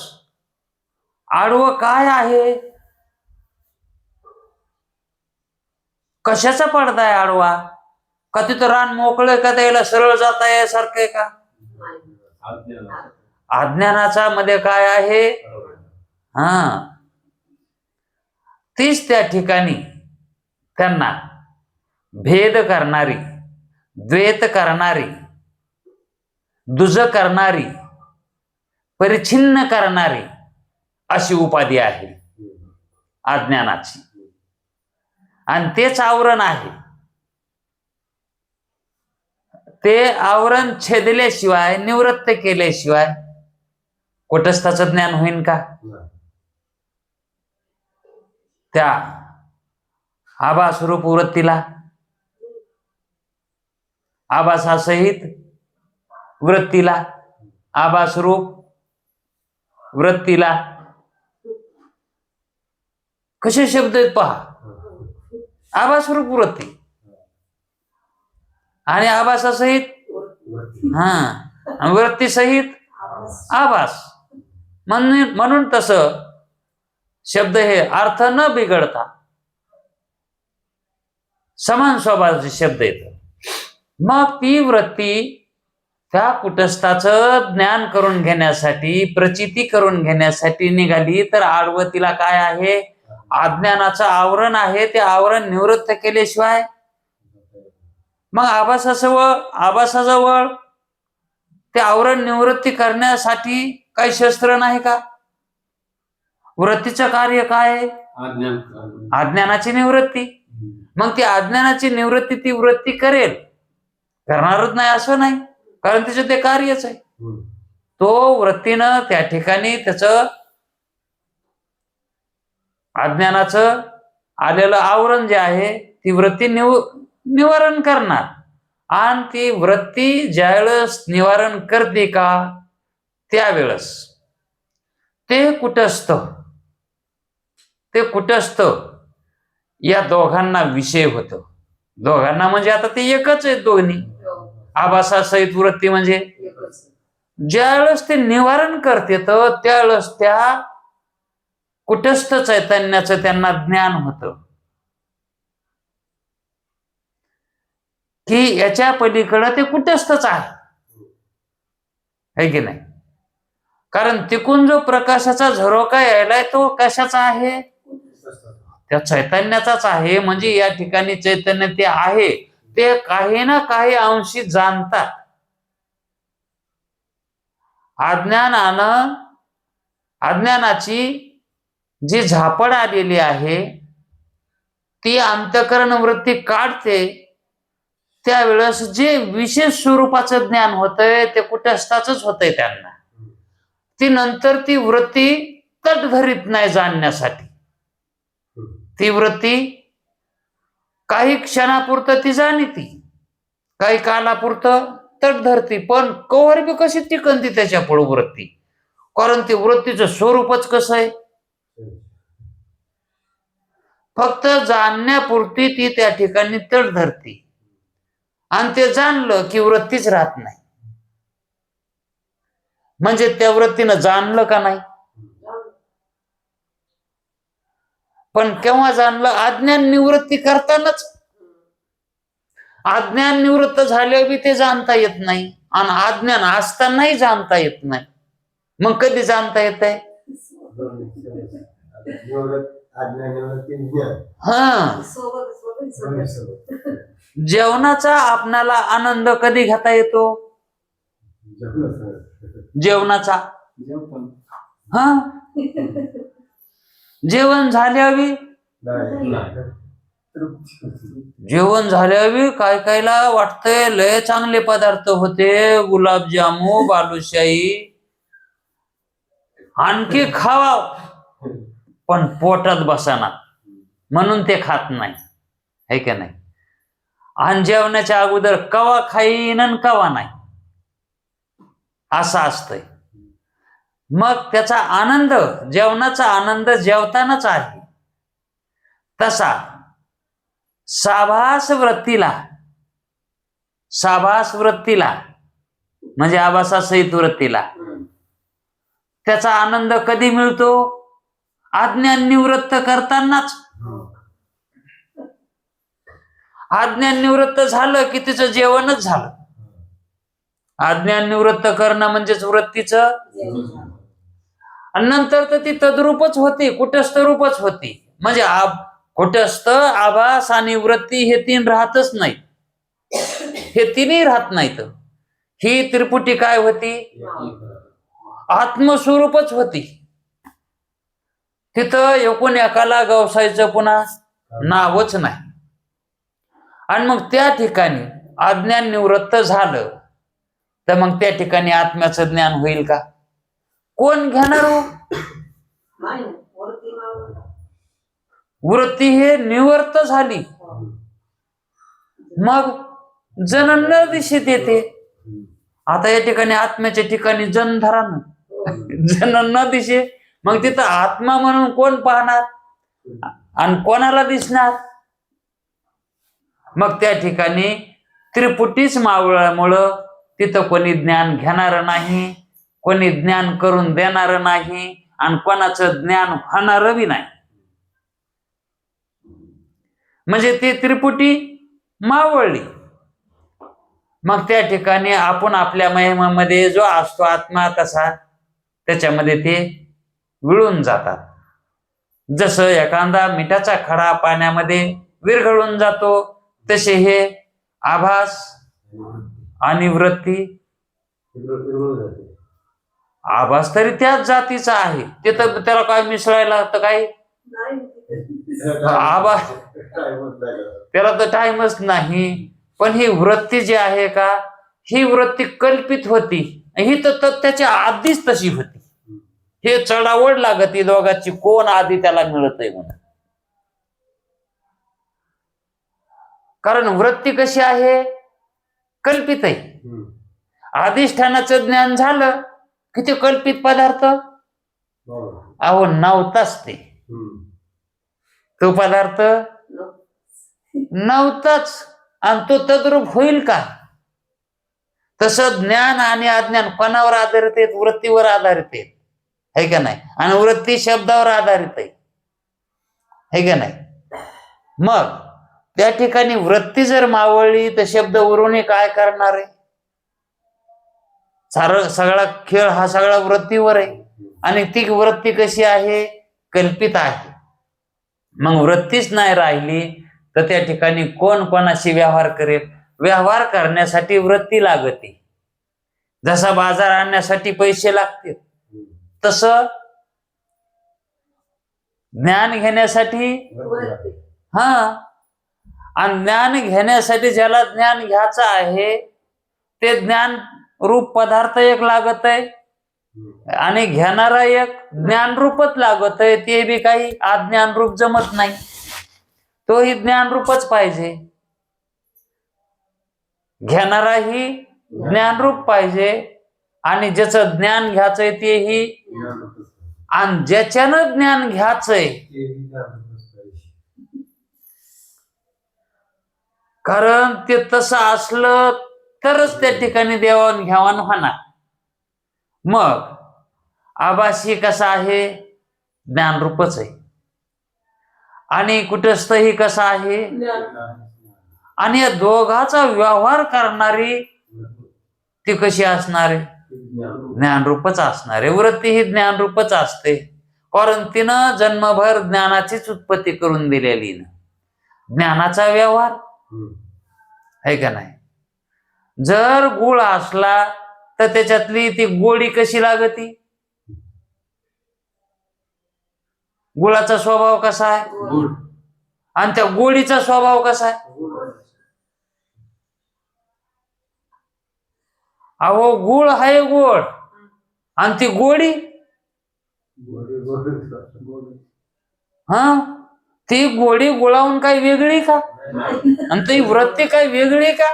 आडवं काय आहे? कशाचा पडदा आहे आडवा? का तिथं रान मोकळं का? त्याला सरळ जाता यासारखं आहे का? अज्ञानाचा मध्ये काय आहे? हा, तीच त्या ठिकाणी त्यांना भेद करणारी, द्वैत करणारी, दुज करणारी, परिच्छिन्न करणारी अशी उपाधी आहे अज्ञानाची. आणि तेच आवरण आहे. ते आवरण छेदल्याशिवाय, निवृत्त केल्याशिवाय कुटस्थाचं ज्ञान होईल का? त्या आभासरूप वृत्तीला, आभासासहित वृत्तीला, आभासरूप वृत्तीला कसे शब्द आहेत पहा. आभासरूप वृत्ती आणि आभासासहित, हा, वृत्ती सहित आभास. म्हणून तसं शब्द हे अर्थ न बिघडता समान स्वभावाचे शब्द येत. मग ती वृत्ती त्या कुटस्थाचं ज्ञान करून घेण्यासाठी, प्रचिती करून घेण्यासाठी निघाली, तर आडवं तिला काय आहे? अज्ञानाचं आवरण आहे. ते आवरण निवृत्त केल्याशिवाय मग आभासाजवळ ते आवरण निवृत्ती करण्यासाठी काही शस्त्र नाही का? वृत्तीचं कार्य काय आहे? अज्ञानाची निवृत्ती. मग ती अज्ञानाची निवृत्ती ती वृत्ती करेल, करणारच नाही असं नाही, कारण तिचं ते कार्यच आहे. तो वृत्तीनं त्या ठिकाणी त्याचं अज्ञानाचं आलेलं आवरण जे आहे ती वृत्ती निवारण करणार. आणि ती वृत्ती ज्यावेळेस निवारण करते का, त्यावेळेस ते कुटस्थ या दोघांना विषय होतो. दोघांना म्हणजे आता ते एकच आहेत दोन्ही. आभासासहित वृत्ती म्हणजे ज्यावेळेस ते निवारण करते तर त्यावेळेस त्या कुटस्थ चैतन्याचं त्यांना ज्ञान होतं की याच्या पलीकडे ते कुटस्थच आहे की नाही? कारण तिकून जो प्रकाशाचा झरोका यायलाय तो कशाचा आहे? त्या चैतन्याचाच आहे. म्हणजे या ठिकाणी चैतन्य ते आहे, ते काही ना काही अंशी जाणतात. अज्ञानाची जी झापड आलेली आहे ती अंतःकरण वृत्ती काढते. त्यावेळेस जे विशेष स्वरूपाचं ज्ञान होतंय ते कुटस्थाचंच होतंय त्यांना. ती नंतर ती वृत्ती तट धरीत नाही जाणण्यासाठी. ती वृत्ती काही क्षणापुरतं ती जाणीती, काही कालापुरतं तट धरती, पण कवर बी कशी टिकन ती त्याच्या पुढे वृत्ती? कारण ती वृत्तीचं स्वरूपच कसं आहे? फक्त जाणण्यापुरती ती त्या ठिकाणी तट धरती. आणि ते जाणलं की वृत्तीच राहत नाही. म्हणजे त्या वृत्तीनं जाणलं का नाही? पण केव्हा जाणलं? अज्ञान निवृत्ती करतानाच. अज्ञान निवृत्त झाल्यावर बी ते जाणता येत नाही, आणि अज्ञान असतानाही जाणता येत नाही. मग कधी जाणता येत आहे? हा जेवणाचा आपणाला आनंद कधी घेता येतो? जेवणाचा हा जेवण झाल्यावी जेवण झाल्यावी काय कायला वाटतंय लय चांगले पदार्थ होते, गुलाबजामू, बालुशाही, आणखी खावा, पण पोटात बसाना म्हणून ते खात नाही, है का नाही? आणि जेवणाच्या अगोदर कवा खाईन आणि कवा नाही असं असतंय. मग त्याचा आनंद, जेवणाचा आनंद जेवतानाच आहे. तसा साभास वृत्तीला म्हणजे आभासासहित वृत्तीला त्याचा आनंद कधी मिळतो? अज्ञान निवृत्त करतानाच. अज्ञान निवृत्त झालं की तिचं जेवणच झालं. अज्ञान निवृत्त करणं म्हणजेच वृत्तीचं, आणि नंतर तर ती तद्रूपच होती, कुटस्थ रूपच होती. म्हणजे कुटस्थ, आभास आणि वृत्ती हे तीन राहतच नाही, हे तिन्ही राहत नाहीत. ही त्रिपुटी काय होती? आत्मस्वरूपच होती. तिथं एकूण एकाला गवसायचं पुन्हा नावच नाही. आणि मग त्या ठिकाणी अज्ञान निवृत्त झालं तर मग त्या ठिकाणी आत्म्याचं ज्ञान होईल का? कोण घेणार हो? वृत्ती हे निवर्त झाली, मग जन न दिशेत येते. आता या ठिकाणी आत्म्याच्या ठिकाणी जन धरा ना, जन न दिशे, मग तिथं आत्मा म्हणून कोण पाहणार आणि कोणाला दिसणार? मग त्या ठिकाणी त्रिपुटीच मावळल्यामुळं तिथं कोणी ज्ञान घेणार नाही, कोणी ज्ञान करून देणार नाही, आणि कोणाचं ज्ञान होणार बी नाही. म्हणजे ती त्रिपुटी मावळली. मग त्या ठिकाणी आपण आपल्या महिमेमध्ये जो असतो आत्मा तसा त्याच्यामध्ये ते विळून जातात. जसं एखादा मिठाचा खडा पाण्यामध्ये विरघळून जातो, तसे हे आभास आणि वृत्ती. आभास तरी त्याच जातीचा आहे, ते तर त्याला काय मिसळायला तर काही आभास त्याला तर टाइमच नाही. पण ही वृत्ती जी आहे का, ही वृत्ती कल्पित होती, ही तर त्याच्या आधीच तशी होती. हे चढावड लागती दोघांची, कोण आधी त्याला मिळतंय म्हणून. कारण वृत्ती कशी आहे? कल्पित आहे. अधिष्ठानाचं ज्ञान झालं की ते कल्पित पदार्थ अहो नव्हताच, तो पदार्थ नव्हताच, आणि तो तद्रूप होईल का? तसं ज्ञान आणि अज्ञान कोणावर आधारित आहेत? वृत्तीवर आधारित आहेत, है का नाही? आणि वृत्ती शब्दावर आधारित आहे का नाही? मग त्या ठिकाणी वृत्ती जर मावळली तर शब्द उरून काय करणार आहे? सगळा खेळ हा सगळा वृत्तीवर आहे, आणि ती वृत्ती कशी आहे? कल्पित आहे. मग वृत्तीच नाही राहिली तर त्या ठिकाणी कोण कोणाशी व्यवहार करेल? व्यवहार करण्यासाठी वृत्ती लागते. जसा बाजार आणण्यासाठी पैसे लागतील, तसं ज्ञान घेण्यासाठी आणि ज्ञान घेण्यासाठी ज्याला ज्ञान घ्यायचं आहे ते ज्ञान रूप पदार्थ एक लागत आहे, आणि घेणारा एक ज्ञान रूपच लागत आहे. ते बी काही अज्ञान रूप जमत नाही, तोही ज्ञान रूपच पाहिजे. घेणाराही ज्ञानरूप पाहिजे, आणि ज्याचं ज्ञान घ्यायचंय तेही, आणि ज्याच्यानं ज्ञान घ्यायचंय, कारण ते तसं असलं तरच त्या ठिकाणी देवाण घ्यावान होणार. मग आभासी कसा आहे? ज्ञानरूपच आहे. आणि कुटस्थही कसा आहे? आणि या दोघाचा व्यवहार करणारी ती कशी असणार आहे? ज्ञानरूपच असणार आहे. वृत्ती ही ज्ञानरूपच असते. कारण तिनं जन्मभर ज्ञानाचीच उत्पत्ती करून दिलेली ना. ज्ञानाचा व्यवहार आहे का नाही. जर गुळ असला तर त्याच्यातली ती गोडी कशी लागती. गुळाचा स्वभाव कसा आहे गुड आणि त्या गोडीचा स्वभाव कसा आहे. अहो गुळ आहे गोड आणि ती गोडी हा ती गोडी गुळाहून काय वेगळी का आणि ती वृत्ती काय वेगळी का.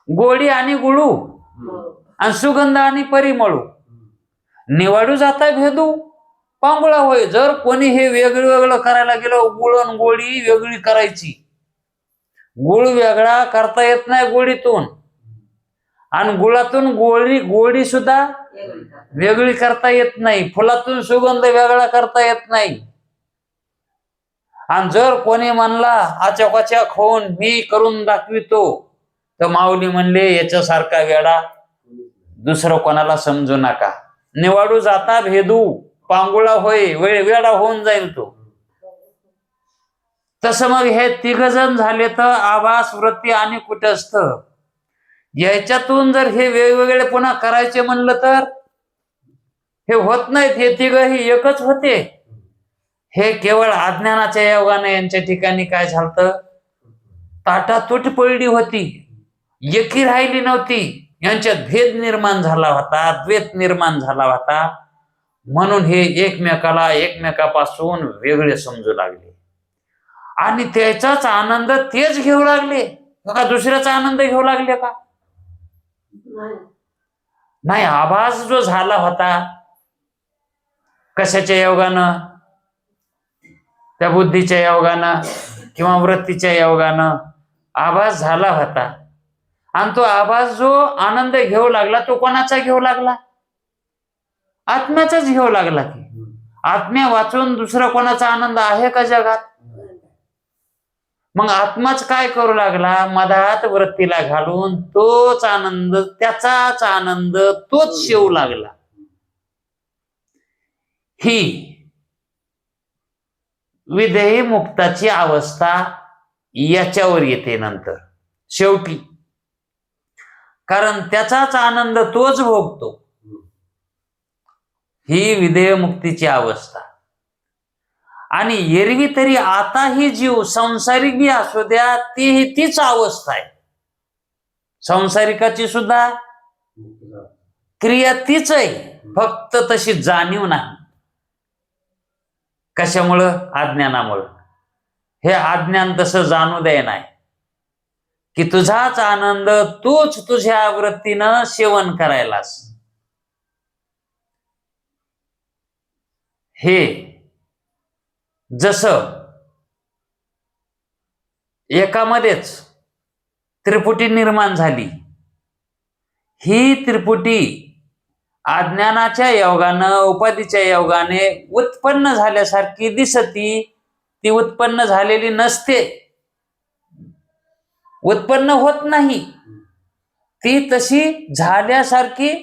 गोडी आणि गुळू आणि सुगंध आणि परिमळू निवाडू जाता भेदू पांगुळा होय. जर कोणी हे वेगळं वेगळं करायला गेलं गुळ आणि गोडी वेगळी करायची. गुळ वेगळा करता येत नाही गोडीतून आणि गुळातून गोडी सुद्धा वेगळी करता येत नाही. फुलातून सुगंध वेगळा करता येत नाही. आणि जर कोणी म्हणला आच्याकाच्या खाऊन मी करून दाखवितो तर माऊली म्हणले याच्यासारखा वेडा दुसरं कोणाला समजू नका. निवाडू जाता भेदू पांगुळा होय वेडा होऊन जाईल तो. तसं मग हे तिघजण झाले तर आभास वृत्ती आणि कुटस्थ याच्यातून जर हे वेगवेगळे पुन्हा करायचे म्हणलं तर हे होत नाहीत. हे तिघही एकच होते. हे केवळ अज्ञानाच्या योगाने यांच्या ठिकाणी काय झालं ताटातूट पडली होती. एकी राहिली नव्हती. यांच्यात भेद निर्माण झाला होता. द्वेष निर्माण झाला होता. म्हणून हे एकमेकापासून वेगळे समजू लागले आणि त्याचाच आनंद तेच घेऊ लागले का दुसऱ्याचा आनंद घेऊ लागले का नाही. आभास जो झाला होता कशाच्या योगानं त्या बुद्धीच्या योगानं किंवा वृत्तीच्या योगानं आभास झाला होता आणि तो आभास जो आनंद घेऊ लागला तो कोणाचा घेऊ लागला. आत्म्याचाच घेऊ लागला की आत्म्या वाचून दुसरा कोणाचा आनंद आहे का जगात. मग आत्माच काय करू लागला मधात वृत्तीला घालून तोच आनंद त्याचाच आनंद तोच शेवू लागला. ही विधेय मुक्ताची अवस्था याच्यावर येते नंतर शेवटी. कारण त्याचाच आनंद तोच भोगतो. ही विधेय मुक्तीची अवस्था. आणि एरवी तरी आता ही जीव संसारिक बी असू द्या तीच अवस्था आहे. संसारिकाची सुद्धा क्रिया तीच आहे फक्त तशी जाणीव नाही. कशामुळं अज्ञानामुळं. हे अज्ञान तसं जाणू दे नाही की तुझाच आनंद तूच तुझ्या वृत्तीनं सेवन करायलास. हे जसं एकामध्येच त्रिपुटी निर्माण झाली. ही त्रिपुटी अज्ञानाच्या योगानं उपाधीच्या योगाने उत्पन्न झाल्यासारखी दिसती. ती उत्पन्न झालेली नसते. उत्पन्न होत नाही. ती तशी झाल्यासारखी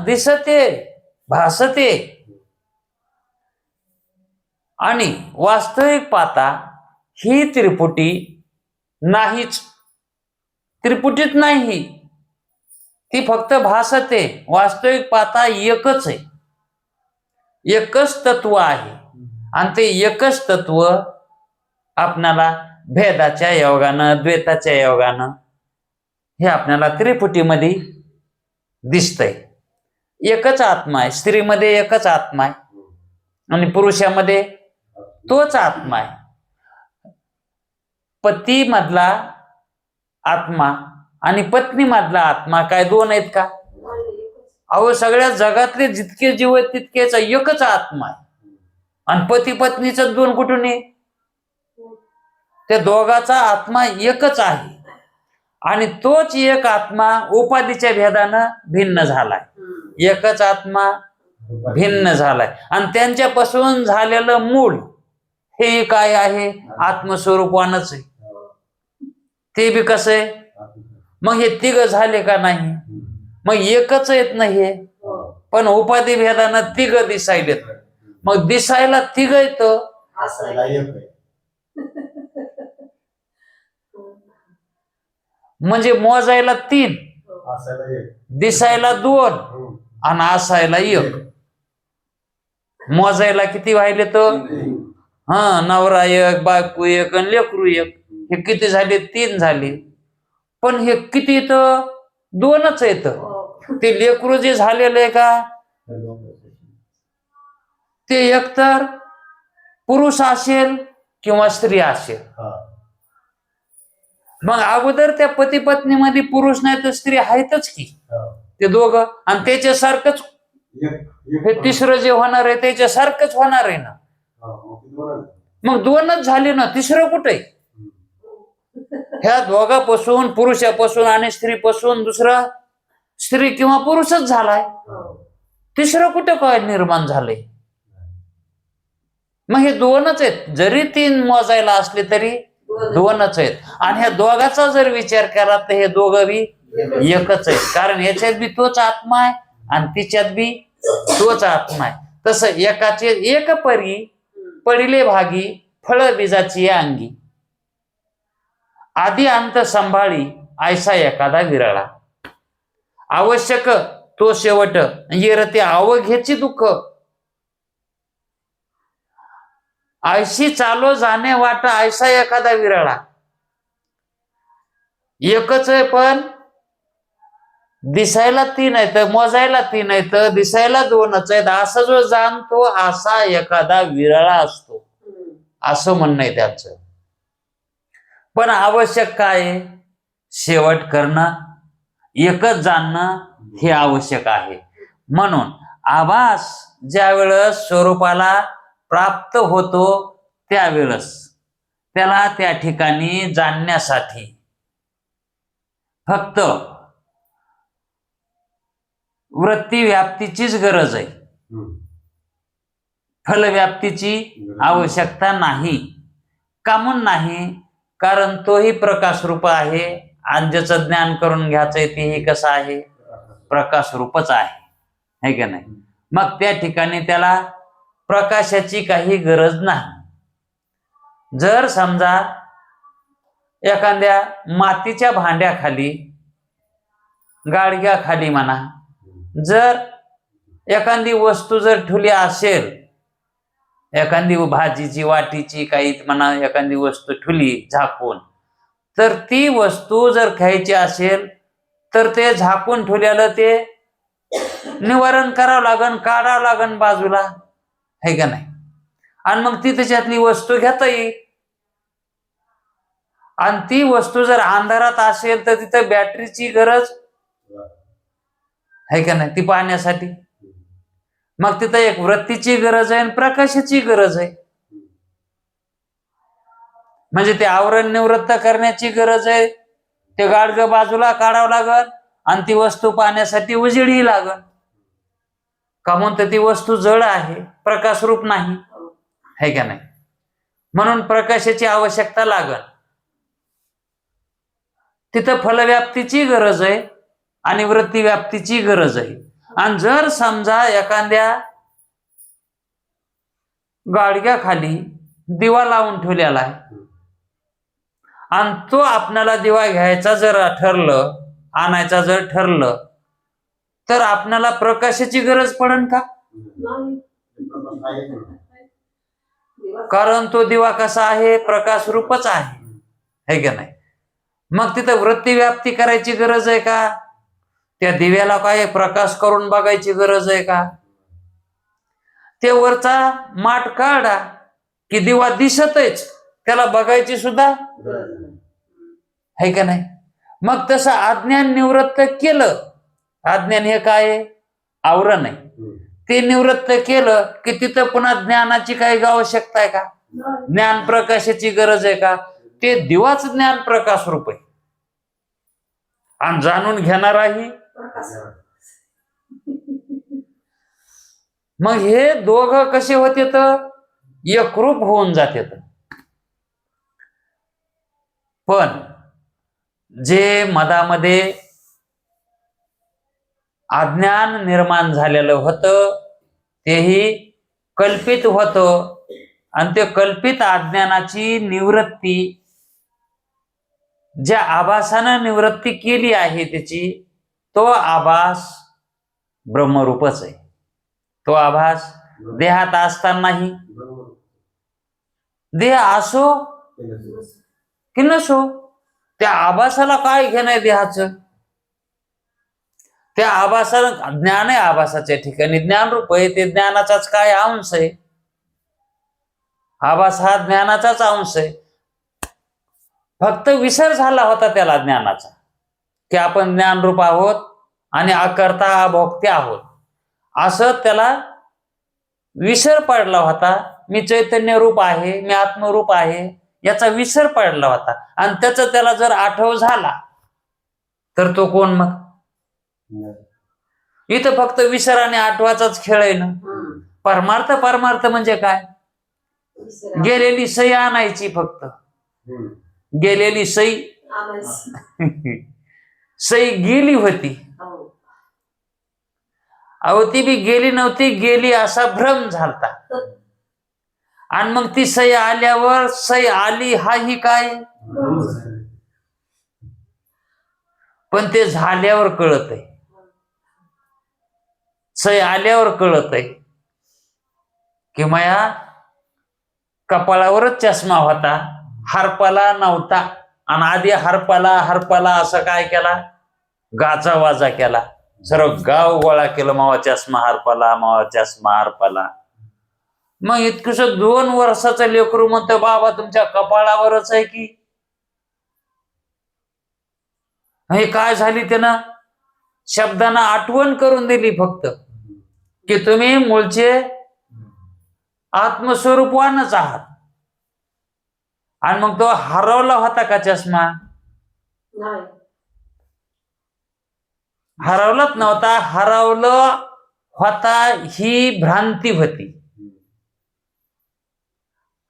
दिसते भासते. आणि वास्तविक पाहता ही त्रिपुटी नाहीच. त्रिपुटीत नाही. ती फक्त भासते. वास्तविक पाहता एकच आहे. एकच तत्व आहे आणि ते एकच तत्व आपणाला भेदाच्या योगानं द्वैताच्या योगानं हे आपल्याला त्रिपुटीमध्ये दिसतंय. एकच आत्मा आहे. स्त्रीमध्ये एकच आत्मा आहे आणि पुरुषामध्ये तोच आत्मा आहे. पती मधला आत्मा आणि पत्नी मधला आत्मा काय दोन आहेत का. अहो सगळ्या जगातले जितके जीव आहेत तितकेच एकच आत्मा आहे. आणि पती पत्नीच दोन कुठून आहे. त्या दोघाचा आत्मा एकच आहे आणि तोच एक आत्मा उपाधीच्या भेदानं भिन्न झालाय. एकच आत्मा भिन्न झालाय आणि त्यांच्यापासून झालेलं मूळ हे काय आहे आत्मस्वरूपानच आहे. ते बी कसं आहे. मग हे तिघ झाले का नाही. मग एकच येत नाही. पण उपाधी भेदानं तिघ दिसायलेत. मग दिसायला तिघ येतं असायला एक आहे. म्हणजे मोजायला 3, असायला एक. दिसायला 2 आणि असायला 1. मोजायला किती व्हायले तर हा नवरा 1, बायको 1 आणि लेकरू 1. हे किती झाले? 3 झाले. पण हे किती येतं? 2च येतं. ते लेकरू जे झालेलं आहे का ते एकतर पुरुष असेल किंवा स्त्री असेल. मग अगोदर त्या पती पत्नीमध्ये पुरुष नाही तर स्त्री आहेतच की ते दोघं. आणि त्याच्यासारखंच हे तिसरं जे होणार आहे त्याच्यासारखंच होणार आहे ना. मग 2च झाले ना, तिसरं कुठे? ह्या दोघांपासून पुरुषापासून आणि स्त्रीपासून दुसरा स्त्री किंवा पुरुषच झालाय. तिसरं कुठे काय निर्माण झालंय? मग हे 2च आहेत. जरी 3 मोजायला असले तरी 2च आहेत. आणि ह्या दोघाचा जर विचार केला तर हे दोघं बी एकच आहेत. कारण याच्यात बी तोच आत्मा आहे आणि तिच्यात बी तोच आत्मा आहे. तसं एकाचे एक परी पडिले भागी फळ बीजाची अंगी. आधी अंत संभाळी ऐसा एखादा विरळा. आवश्यक तो शेवट येरते अवघ्याची दुःख. ऐशी चालो जाणे वाट ऐसा एखादा विरळा. एकच आहे पण दिसायला 3 आहेत, मोजायला 3 आहेत, दिसायला 2च आहेत. असा जो जाणतो असा एखादा विरळा असतो, असं म्हणणं आहे त्याचं. पण आवश्यक काय आहे? शेवट करणं, एकच जाणणं हे आवश्यक आहे. म्हणून आभास ज्या वेळेस स्वरूपाला प्राप्त होतो त्यावेळेस त्याला त्या ठिकाणी जाणण्यासाठी फक्त वृत्ती व्याप्तीचीच गरज आहे. फलव्याप्तीची आवश्यकता नाही. का म्हणून नाही? कारण तोही प्रकाश रूप आहे आणि ज्याचं ज्ञान करून घ्यायचंय तेही कसं आहे? प्रकाश रूपच आहे, है की नाही? मग त्या ठिकाणी त्याला प्रकाशाची काही गरज नाही. जर समजा एखाद्या मातीच्या भांड्याखाली, गाडग्याखाली म्हणा, जर एखादी वस्तू जर ठेवली असेल, एखादी भाजीची वाटीची काही म्हणा एखादी वस्तू ठेवली झाकून, तर ती वस्तू जर खायची असेल तर ते झाकून ठेवलेलं ते निवारण करावं लागन, काढावं लागन बाजूला, है का नाही? आणि मग ती त्याच्यातली वस्तू घेता येईल. आणि ती वस्तू जर अंधारात असेल तर तिथं बॅटरीची गरज आहे का नाही ती पाहण्यासाठी. मग तिथं एक वृत्तीची गरज आहे आणि प्रकाशाची गरज आहे. म्हणजे ते आवरण निवृत्त करण्याची गरज आहे. ते गाडगं बाजूला काढावं लागल आणि ती वस्तू पाहण्यासाठी उजेडही लागल. का म्हणते ती वस्तू जड आहे, प्रकाश रूप नाही, है का नाही? म्हणून प्रकाशाची आवश्यकता लागल. तिथं फलव्याप्तीची गरज आहे आणि वृत्ती व्याप्तीची गरज आहे. आणि जर समजा एखाद्या गाडग्याखाली दिवा लावून ठेवलेला आहे आणि तो आपल्याला दिवा घ्यायचा जर ठरलं, आणायचा जर ठरलं, तर आपल्याला प्रकाशाची गरज पडेल का? कारण तो दिवा कसा आहे? प्रकाश रूपच आहे, है का नाही? मग तिथं वृत्ती व्याप्ती करायची गरज आहे का? त्या दिव्याला काय प्रकाश करून बघायची गरज आहे का? ते वरचा माठ काढा की दिवा दिसतच, त्याला बघायची सुद्धा है का नाही? मग तसं अज्ञान निवृत्त केलं, अज्ञान हे काय? आवरण आहे. ते निवृत्त केलं की तिथं पुन्हा ज्ञानाची काही आवश्यकता आहे का? ज्ञान प्रकाशाची गरज आहे का? ते दिवाच ज्ञान प्रकाश रूप आहे आणि जाणून घेणाराही. मग हे दोघं कसे होते तर एकरूप होऊन जाते. पण जे मधामध्ये अज्ञान निर्माण झालेलं होतं तेही कल्पित होतं आणि ते कल्पित अज्ञानाची निवृत्ती ज्या आभासानं निवृत्ती केली आहे त्याची, तो आभास ब्रह्मरूपच आहे. तो आभास देहात असतानाही, देह असो की नसो, त्या आभासाला काय घेणं आहे देहाचं? त्या आभासाला ज्ञान आहे, आभासाच्या ठिकाणी ज्ञान रूप आहे, ते ज्ञानाचाच काय अंश आहे. आभास हा ज्ञानाचाच अंश आहे. फक्त विसर झाला होता त्याला ज्ञानाचा, की आपण ज्ञानरूप आहोत आणि अकर्ता अभोक्ते आहोत, असं त्याला विसर पडला होता. मी चैतन्य रूप आहे, मी आत्मरूप आहे, याचा विसर पडला होता. आणि त्याचा त्याला जर आठव झाला तर तो कोण मग? इथं फक्त विसर आणि आठवाचाच खेळ आहे ना. परमार्थ, परमार्थ म्हणजे काय? गेलेली सई आणायची, फक्त गेलेली सई. सई गेली होती, अहो ती बी गेली नव्हती, गेली असा भ्रम झालता. आणि मग ती सई आल्यावर सई आली हा ही काय? पण ते झाल्यावर कळत आहे, सई आल्यावर कळत आहे की माया कपाळावरच चष्मा होता, हरपाला नव्हता. आणि आधी हरपाला असं काय केला? गाजा वाजा केला, सर्व गाव गोळा केलं, मावा चष्मा हरपाला, मावा चष्मा हरपाला. मग इतकस 2 वर्षाचं लेकरू म्हणतं बाबा तुमच्या कपाळावरच आहे की? हे काय झाली? त्यानं शब्दांना आठवण करून दिली फक्त, की तुम्ही मूळचे आत्मस्वरूपवानच आहात. आणि मग तो हरवला होता का चष्मा? हरवलाच नव्हता, हरवलं होता ही भ्रांती होती.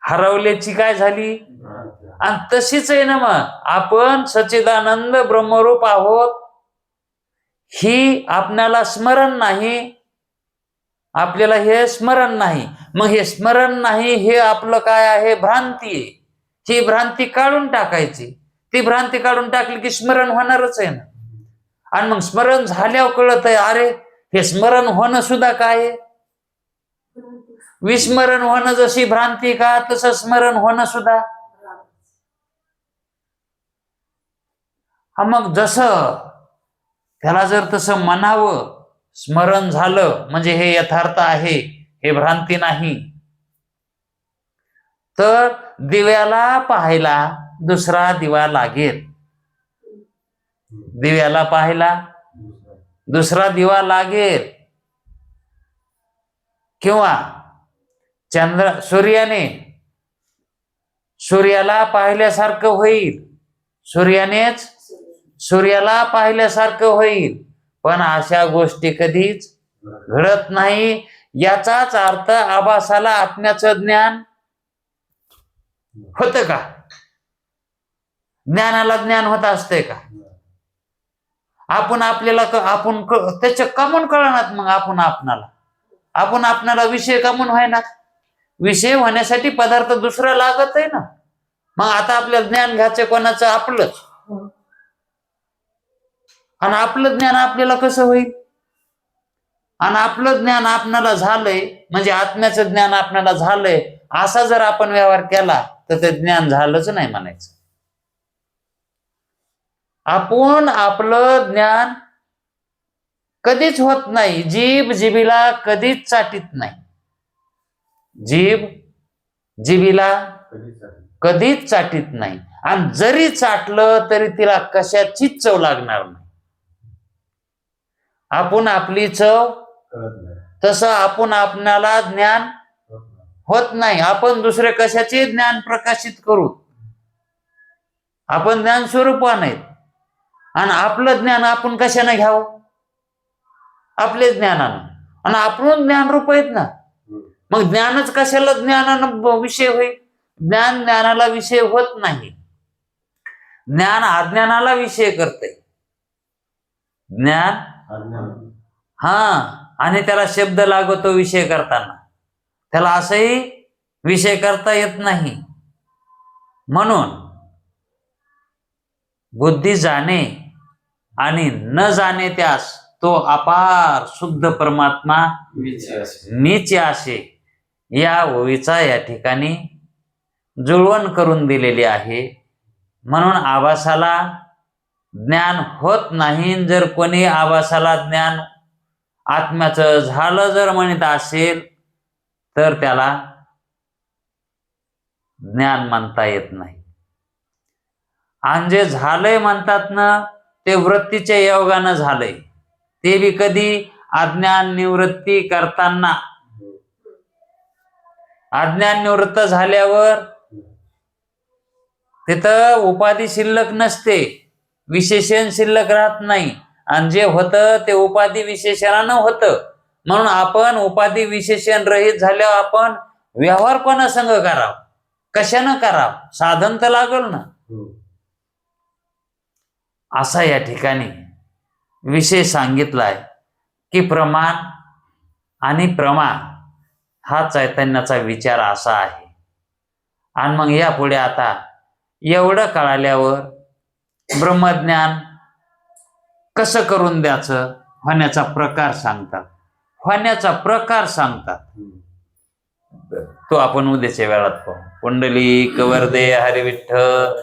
हरवल्याची काय झाली? आणि तशीच आहे ना मग आपण सच्चिदानंद ब्रह्मरूप आहोत, ही आपल्याला स्मरण नाही, आपल्याला हे स्मरण नाही. मग हे स्मरण नाही हे आपलं काय आहे? भ्रांती आहे. ही भ्रांती काढून टाकायची. ती भ्रांती काढून टाकली की स्मरण होणारच आहे ना. आणि मग स्मरण झाल्यावर कळत आहे, अरे हे स्मरण होणं सुद्धा काय आहे? विस्मरण होणं जशी भ्रांती का, तसं स्मरण होणं सुद्धा. हा मग जसं त्याला जर तसं म्हणावं, स्मरण झालं म्हणजे हे यथार्थ आहे, हे भ्रांती नाही, तर दिव्याला पाहायला दुसरा दिवा लागेल. दिव्याला पाहायला दुसरा दिवा लागेल. किंवा सूर्याला पाहिल्यासारखं होईल, सूर्याला पाहिल्यासारखं होईल. पण अशा गोष्टी कधीच घडत नाही. याचाच अर्थ आभासाला आत्म्याचं ज्ञान होत का? ज्ञानाला ज्ञान होत असतंय का? आपण त्याच्या कमून कळणार. मग आपण आपणाला विषय कमून व्हायना. विषय होण्यासाठी पदार्थ दुसरा लागत आहे ना. मग आता आपल्याला ज्ञान घ्यायचं कोणाचं? आपलंच. आणि आपलं ज्ञान आपल्याला कसं होईल? आणि आपलं ज्ञान आपणाला झालंय म्हणजे आत्म्याचं ज्ञान आपल्याला झालंय, असा जर आपण व्यवहार केला तर ते ज्ञान झालंच नाही म्हणायचं. आपण आपलं ज्ञान कधीच होत नाही. जीभ जिभीला कधीच चाटीत नाही. जीभ जिभीला कधीच चाटीत नाही. आणि जरी चाटलं तरी तिला कशाचीच चव लागणार नाही. आपण आपली चव, तसं आपण आपणाला ज्ञान होत नाही. आपण दुसरे कशाचे ज्ञान प्रकाशित करू? आपण ज्ञान स्वरूपान आहेत. आणि आपलं ज्ञान आपण कशाने घ्यावं? आपले ज्ञानानं. आणि आपण ज्ञान रूप आहेत ना. मग ज्ञानच कशाला ज्ञानानं विषय होईल? ज्ञान ज्ञानाला विषय होत नाही. ज्ञान अज्ञानाला विषय करते. ज्ञान हा, आणि त्याला शब्द लागतो विषय करताना, त्याला असंही विषय करता येत नाही. म्हणून बुद्धी जाणे आणि न जाणे त्यास तो अपार शुद्ध परमात्मा मीच असे या ओळीचा या ठिकाणी जुळवण करून दिलेली आहे. म्हणून आभासाला ज्ञान होत नाही. जर कोणी आभासाला ज्ञान आत्म्याचं झालं जर म्हणत असेल तर त्याला ज्ञान म्हणता येत नाही. आणि जे झालंय म्हणतात ना ते वृत्तीच्या योगानं झालंय, ते बी कधी अज्ञान निवृत्ती करताना. अज्ञान निवृत्त झाल्यावर तिथं उपाधी शिल्लक नसते, विशेषण शिल्लक राहत नाही, आणि जे होतं ते उपाधी विशेषणानं होतं. म्हणून आपण उपाधी विशेषण रहित झाल्यावर आपण व्यवहार कोणा संग करावं, कशानं करावं, साधन तर लागल ना. असा या ठिकाणी विषय सांगितलाय की प्रमाण आणि प्रमा हा चैतन्याचा विचार असा आहे. आणि मग यापुढे आता एवढं कळाल्यावर ब्रह्मज्ञान कसं करून द्यायचं होण्याचा प्रकार सांगतात, तो आपण उद्याच्या वेळात पाहू. पुंडलिक वरदे हरी विठ्ठल.